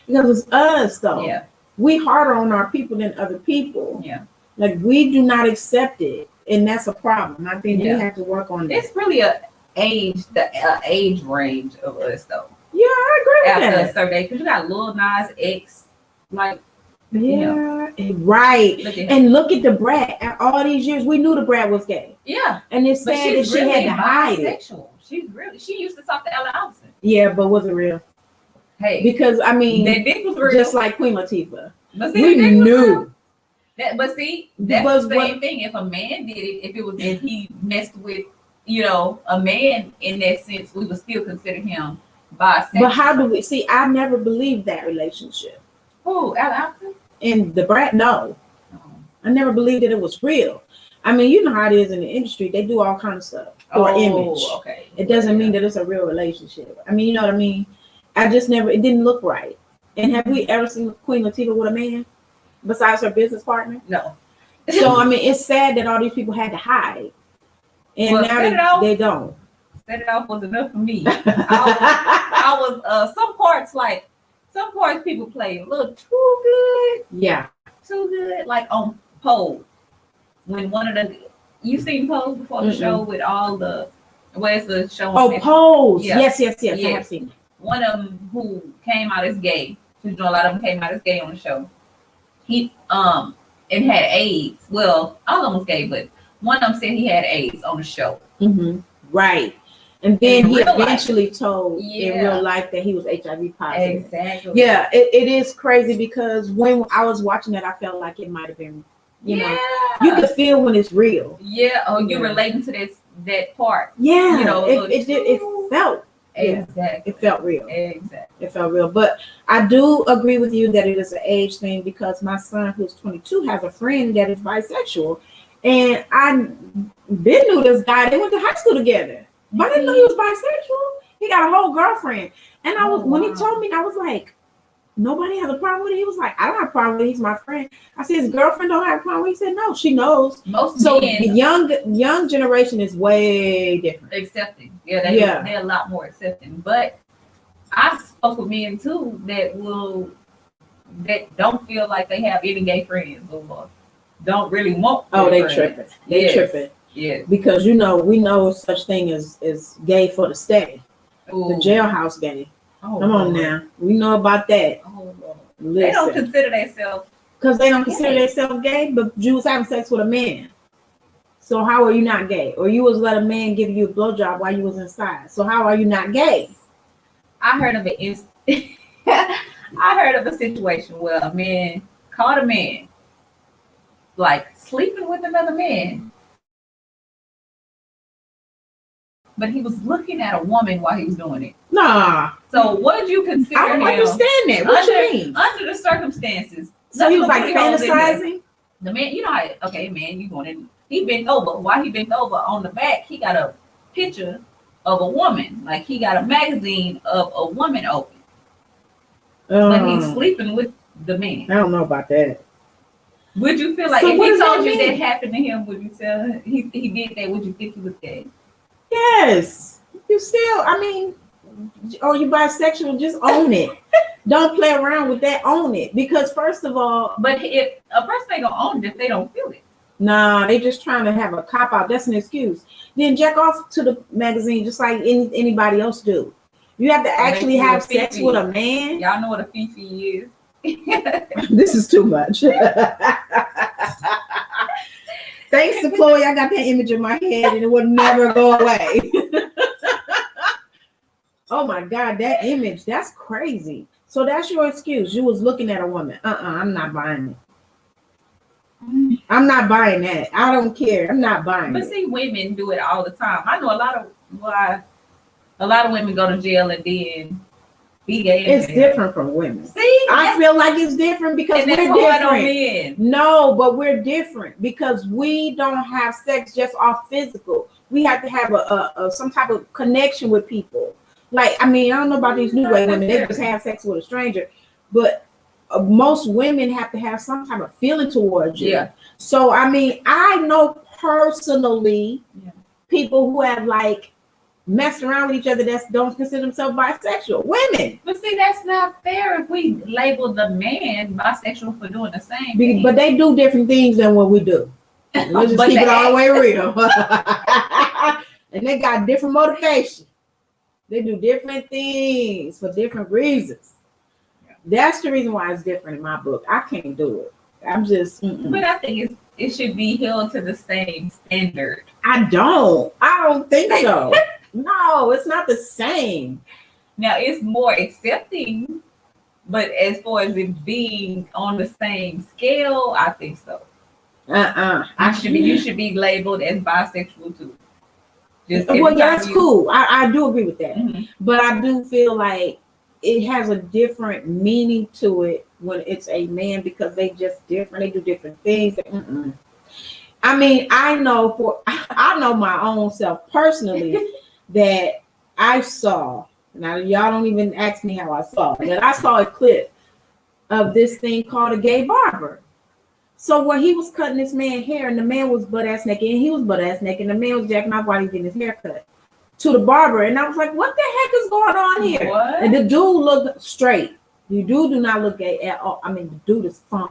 Because it's us though. yeah. We harder on our people than other people. Yeah. Like we do not accept it. And that's a problem. I think Yeah. we have to work on that. It's really the age range of us though. Yeah, I agree with After a that. certain age, because you got Lil Nas X, like, Yeah, right. look at And look at the brat. After all these years, we knew the brat was gay. yeah. And it's But sad that she's she really had to hide it. bisexual. She used to talk to Ella Allison. Yeah, but was it real? Hey, Because I mean, that dick was real. just like Queen Latifah, But see, we the dick was real. knew. But see, that's Because the same thing. If a man did it, if he messed with, a man in that sense, we would still consider him bisexual. But how do we see? I never believed that relationship. Who? Ella Allison? And the brat, no, Oh. I never believed that it was real. I mean, you know how it is in the industry; they do all kinds of stuff for image. Okay. It doesn't mean that it's a real relationship. I mean, you know what I mean? I just never. It didn't look right. And have we ever seen Queen Latifah with a man besides her business partner? No. So I mean, it's sad that all these people had to hide, and Well, now set it off. they don't. Set it off was enough for me. I was some parts people play a little too good, Yeah. like on Pose. When one of the you seen Pose before the Mm-mm. show with all the where's the show? on Oh, Netflix? Pose. Yeah. Yes. I Yeah. have seen it. One of them who came out as gay, a lot of them came out as gay on the show. He and had AIDS. Well, all of them was gay, but one of them said he had AIDS on the show. Mm-hmm. Right. And then In he real life. eventually told in Yeah. real life that he was HIV positive. Exactly. Yeah, it is crazy because when I was watching that, I felt like it might have been, you know, you can feel when it's real. Yeah. Oh, you Yeah. relating to that part. Yeah, You know, it felt, Exactly. it felt real. Exactly. It felt real. But I do agree with you that it is an age thing because my son, who's 22, has a friend that is bisexual, and I been knew this guy. They went to high school together. But I didn't know he was bisexual. He got a whole girlfriend. And I was when he told me, I was like, nobody has a problem with it. He was like, I don't have a problem with it. He's my friend. I said, his girlfriend don't have a problem with it. He said, no, she knows. Most So men the young generation is way different. accepting. Yeah, they're a lot more accepting. But I spoke with men too that don't feel like they have any gay friends or don't really want. Oh, they friends. tripping. They Yes. tripping. Yeah. Because we know such thing as gay for the stay. The Ooh. jailhouse gay. Oh, Come on Lord. now. We know about that. Oh, Lord. They don't Listen. consider themselves. Because they don't consider Gay. themselves gay, but you was having sex with a man. So how are you not gay? Or you was let a man give you a blowjob while you was inside. So how are you not gay? I heard of I heard of a situation where a man caught a man like sleeping with another man, but he was looking at a woman while he was doing it. Nah. So what did you consider I don't him understand that. What you mean? under the circumstances? So he was like nothing but holes in there. fantasizing? The man, you know how, okay, man, you going in, he bent over. While he bent over on the back, he got a picture of a woman. Like he got a magazine of a woman open. But he's sleeping with the man. I don't know about that. Would you feel like So if what he does that told you mean? that happened to him, would you tell he did that, would you think he was gay? Yes. You still, I mean, or you bisexual, just own it. Don't play around with that, own it. Because first of all, But if a person ain't gonna own it if they don't feel it. nah, they just trying to have a cop out. That's an excuse. Then jack off to the magazine just like anybody else do. You have to actually have sex with a man. Y'all know what a fifi is. This is too much. Thanks to Chloe, I got that image in my head and it will never go away. Oh my God, that image, that's crazy. So that's your excuse. You was looking at a woman. I'm not buying it. I'm not buying that. I don't care. I'm not buying But it. see, women do it all the time. I know a lot of women go to jail and then Be gay. It's different from women. See, I feel like it's different because and we're that's hard on different. men. No, but we're different because we don't have sex just off physical. We have to have a some type of connection with people. Like, I mean, I don't know about these new way women. They just have sex with a stranger, but most women have to have some type of feeling towards you. Yeah. So, I mean, I know personally people who have like messed around with each other that don't consider themselves bisexual. Women. But see, that's not fair if we label the man bisexual for doing the same thing. But they do different things than what we do. Let's just But keep it the all the way real. And they got different motivation. They do different things for different reasons. That's the reason why it's different in my book. I can't do it. I'm just. But I think it should be held to the same standard. I don't think so. No, it's not the same. Now it's more accepting, but as far as it being on the same scale, I think so. You should be labeled as bisexual too. Well, yeah, that's cool. I do agree with that. Mm-hmm. But I do feel like it has a different meaning to it when it's a man because they just different. They do different things. I mean, I know my own self personally that I saw. Now y'all don't even ask me how I saw it, but I saw a clip of this thing called a gay barber. So where he was cutting this man's hair, and the man was butt ass naked, and he was butt ass naked, and the man was jacking off while he getting his hair cut to the barber, and I was like, "What the heck is going on here?" What? And the dude looked straight. The dude do not look gay at all. I mean, the dude is fine.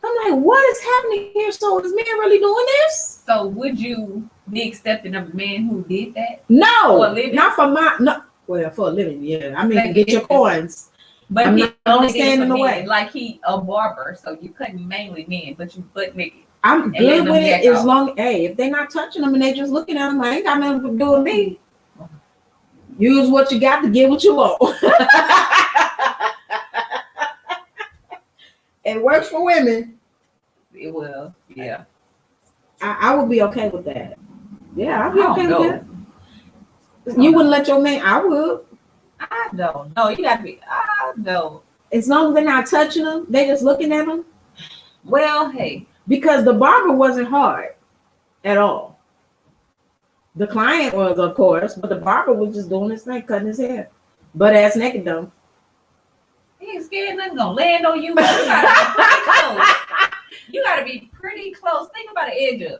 I'm like, what is happening here? So is man really doing this? So would you be accepting of a man who did that? No, For a living? not for my no. Well, for a living, yeah. I mean, to get your coins. But I'm he not only standing in the way. Like he a barber, so you couldn't mainly men, but you butt naked. I'm And good let them with it jack as off. long if they're not touching them and they just looking at them, I ain't got nothing to do with me. Use what you got to get what you want. It works for women. It will, yeah. I would be okay with that. Yeah, I'd be I okay don't with that. You wouldn't let your man? I would. I don't know. You gotta be. I don't. As long as they're not touching them, they just looking at them. Well, hey, Because the barber wasn't hard at all. The client was, of course, but the barber was just doing his thing, cutting his hair. Butt ass naked though. he ain't scared nothing gonna land on you. But you gotta be pretty close. You gotta be pretty close. Think about the edge of.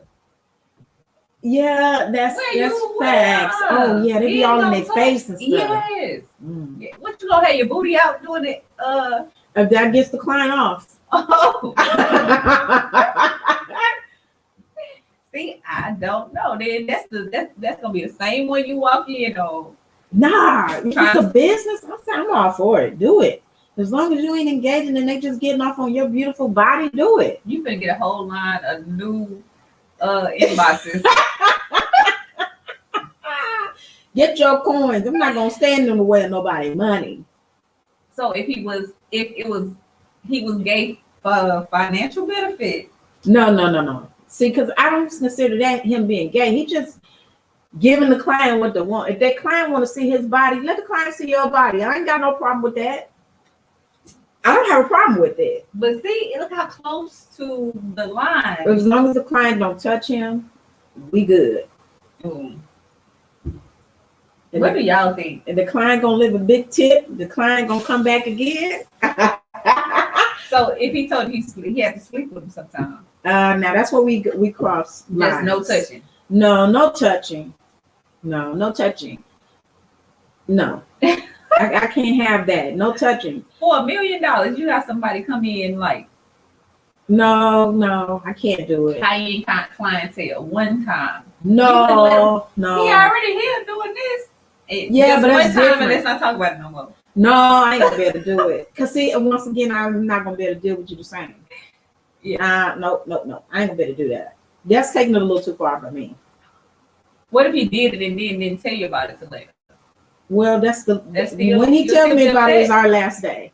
Yeah, that's facts. Oh yeah, they be all in their face and stuff. Yes. Yeah. What you gonna have your booty out doing it? If that gets the client off. Oh. See, I don't know. Then that's gonna be the same one you walk in on. Nah, it's a business. I'm all for it. Do it. As long as you ain't engaging and they just getting off on your beautiful body, do it. You can get a whole line of new inboxes. Get your coins. I'm not gonna stand in the way of nobody's money. So if he was gay for financial benefit. No. See, because I don't consider that him being gay. He just giving the client what they want. If that client want to see his body, let the client see your body. I ain't got no problem with that. I don't have a problem with it. But see, look how close to the line. As long as the client don't touch him, we good. What do y'all think? And the client gonna live a big tip. The client gonna come back again. So if he told you he had to sleep with him sometime. Now that's what we cross. Just no touching. No touching. No touching. No. I can't have that. No touching. For $1 million, you got somebody come in like. No, I can't do it. High-end clientele one time. No. He already here doing this. Yeah, but that's one time, different. and let's not talk about it no more. No, I ain't gonna be able to do it. Cause see, once again, I'm not gonna be able to deal with you the same. Yeah. No. I ain't gonna be able to do that. That's taking it a little too far for me. What if he did it and then didn't tell you about it till later? Well, that's still, when he tells me about it is our last day.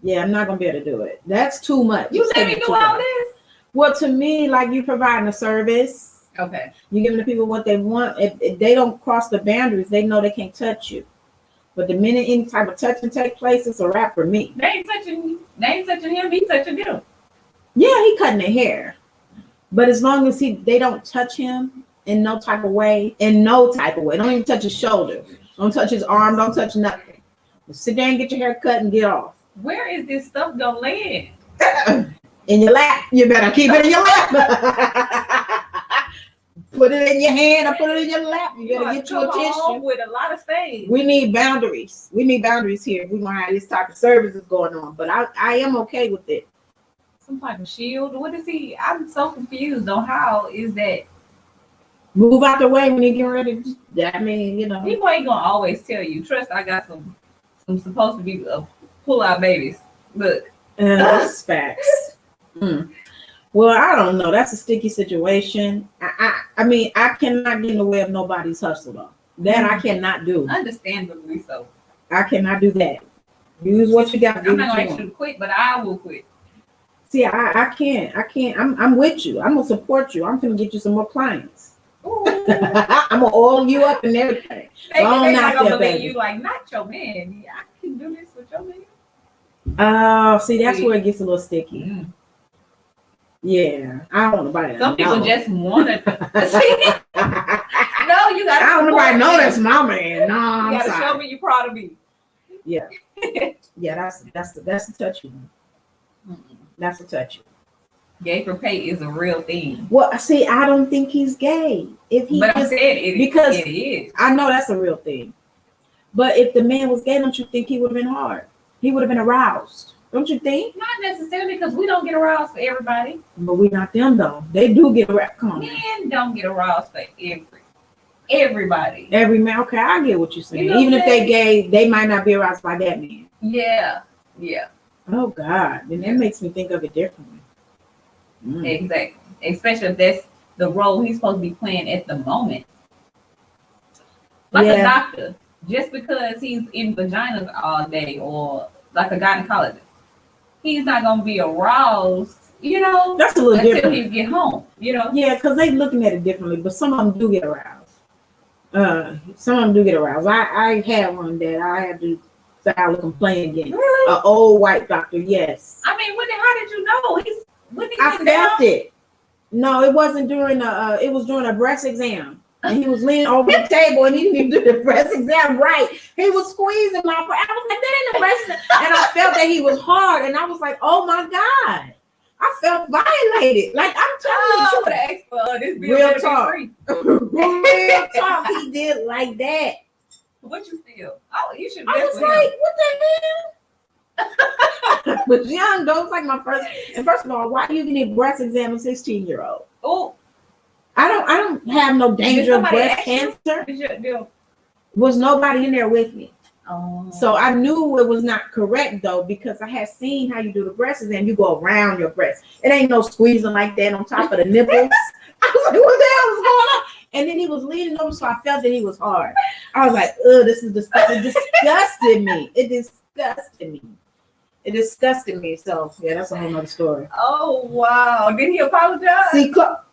Yeah, I'm not gonna be able to do it. That's too much. You let me do all this? Well, to me, like you providing a service. Okay. You giving the people what they want. If they don't cross the boundaries, they know they can't touch you. But the minute any type of touch and take place, it's a wrap for me. They ain't touching him, he touching them. Yeah, he cutting their hair. But as long as they don't touch him in no type of way, don't even touch his shoulder, don't touch his arm, don't touch nothing. Just sit there and get your hair cut and get off. Where is this stuff gonna land? In your lap. You better keep it in your lap. Put it in your hand or put it in your lap. You better get you a tissue. With a lot of space. We need boundaries. We need boundaries here. We want to have this type of services going on. But I am okay with it. Some type of shield. What is he? I'm so confused on how is that. Move out the way when you get ready. I mean, you know. People ain't gonna always tell you. Trust, I got some supposed to be pull out babies. Look. That's facts. Well, I don't know. That's a sticky situation. I mean, I cannot get in the way of nobody's hustle though. That I cannot do. Understandably so. I cannot do that. Use what you got. I'm not gonna ask you to quit, but I will quit. See, I can't. I'm with you. I'm gonna support you. I'm gonna get you some more clients. I'm gonna oil you up and everything. They not gonna believe you like, not your man. Yeah, I can do this with your man. Oh, see, that's where it gets a little sticky. Mm. Yeah, I don't want nobody. Some people just want to. No, you got. I don't nobody know that's my man. No, I'm you gotta sorry. show me you're proud of me. Yeah, yeah, that's a touchy one. That's a touchy. Gay for pay is a real thing. Well, see, I don't think he's gay. If he, but I said it because it is. I know that's a real thing. But if the man was gay, don't you think he would have been hard? He would have been aroused. Don't you think? Not necessarily, because we don't get aroused for everybody. But we not them though. They do get aroused. Come on. Men don't get aroused for everybody. Every man. Okay, I get what you're saying. You know Even what if they gay, they might not be aroused by that man. Yeah. Oh God, then that makes me think of it differently. Exactly. Especially if that's the role he's supposed to be playing at the moment. Like a doctor, just because he's in vaginas all day, or like a gynecologist, he's not gonna be aroused, you know. That's a little until different. he get home, you know. Yeah, because they looking at it differently, but some of them do get aroused. Some of them do get aroused. I had one that I had to file a complaint against. Really? An old white doctor, yes. I mean, how did you know? I felt it. No, it wasn't during it was during a breast exam. And he was leaning over the table and he didn't even do the breast exam right. He was squeezing my breast. I was like, that ain't the breast exam. And I felt that he was hard. And I was like, oh my God. I felt violated. Like, I'm telling you. Real talk. Real talk. He did like that. What you feel? Oh, you should. I was like, what the hell? I was young, though. It's like my first. And first of all, why do you need a breast exam a 16-year-old? Oh, I don't have no danger of breast cancer. Was nobody in there with me. Oh. So I knew it was not correct though, because I had seen how you do the breast exam. You go around your breast. It ain't no squeezing like that on top of the nipples. I was like, what the hell is going on? And then he was leaning over, so I felt that he was hard. I was like, ugh, this is disgusting. It disgusted me. It disgusted me. So yeah, that's a whole nother story. Oh wow. Did he apologize? See, girl,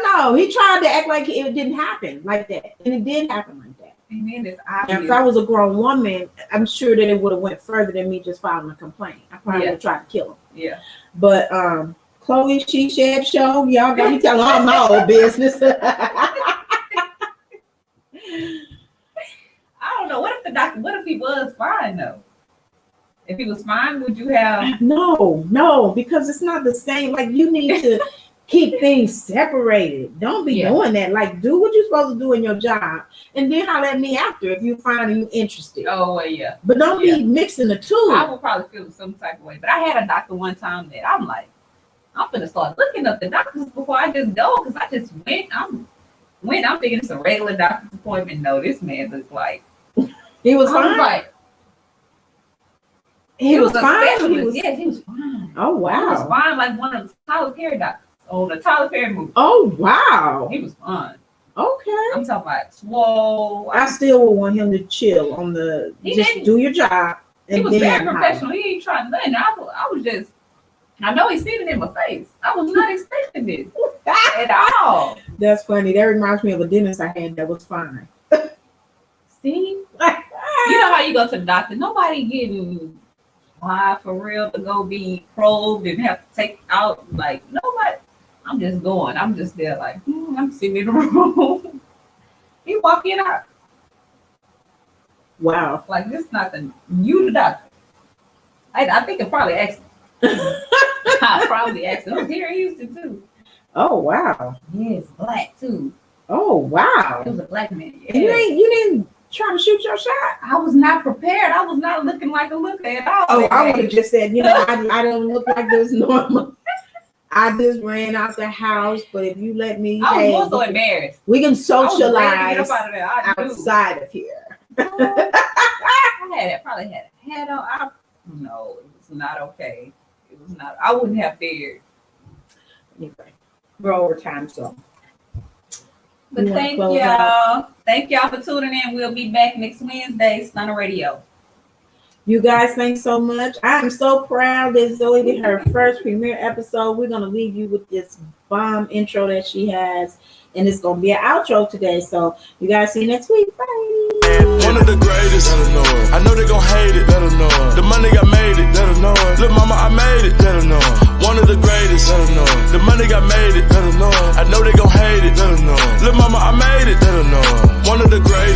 no. He tried to act like it didn't happen like that. And it did happen like that. And then it's now, if I was a grown woman, I'm sure that it would have went further than me just filing a complaint. I probably would have tried to kill him. Yeah. But Chloe She Shed Show, y'all got me telling all my old business. I don't know. What if he was fine though? If he was fine, would you have? No, because it's not the same. Like, you need to keep things separated. Don't be doing that. Like, do what you're supposed to do in your job, and then holler at me after if you find you interested. Oh well, yeah. But don't be mixing the two. I would probably feel some type of way. But I had a doctor one time that I'm like, I'm gonna start looking up the doctors before I just go, because I just went. I'm thinking it's a regular doctor's appointment. No, this man looks like he was fine. He was fine. Yes, he was fine. Oh wow. He was fine, like one of the Tyler Perry doctors on the Tyler Perry movie. Oh wow. He was fine. Okay. I'm talking about swole. I still would want him to chill on the do your job. And he was very professional. He ain't trying nothing. I know he's seen it in my face. I was not expecting this at all. That's funny. That reminds me of a dentist I had that was fine. See? You know how you go to the doctor, nobody getting fly for real to go be probed and have to take out. Like, nobody. I'm just going. I'm just there like, I'm sitting in the room. He walk in out. Wow. Like, this is not you the doctor. I think I probably asked him. I probably asked him. It was here in Houston too. Oh wow. Yes, black too. Oh wow. It was a black man. Yes. You didn't try to shoot your shot? I was not prepared. I was not looking like a looker at all. Oh, I would have just said, I don't look like this normal. I just ran out the house, but if you let me, I was also embarrassed. We can socialize I was ready to get up out of there. outside of here. I probably had a hat on. No, it was not okay. It was not. I wouldn't have dared. Anyway, we're over time, so. But thank y'all. Thank y'all for tuning in. We'll be back next Wednesday, Stunner Radio. You guys, thanks so much. I'm so proud that Zoe did her first premiere episode. We're going to leave you with this bomb intro that she has. And it's going to be an outro today. So you guys see you next week. Bye. One of the greatest, let her know it. I know they gon' hate it, let her know it. The money got made it, let her know it. Look, mama, I made it, let her know it. One of the greatest, let her know it. The money got made it, let her know it. I know they gon' hate it, let her know it. Look, mama, I made it, let her know it. One of the greatest.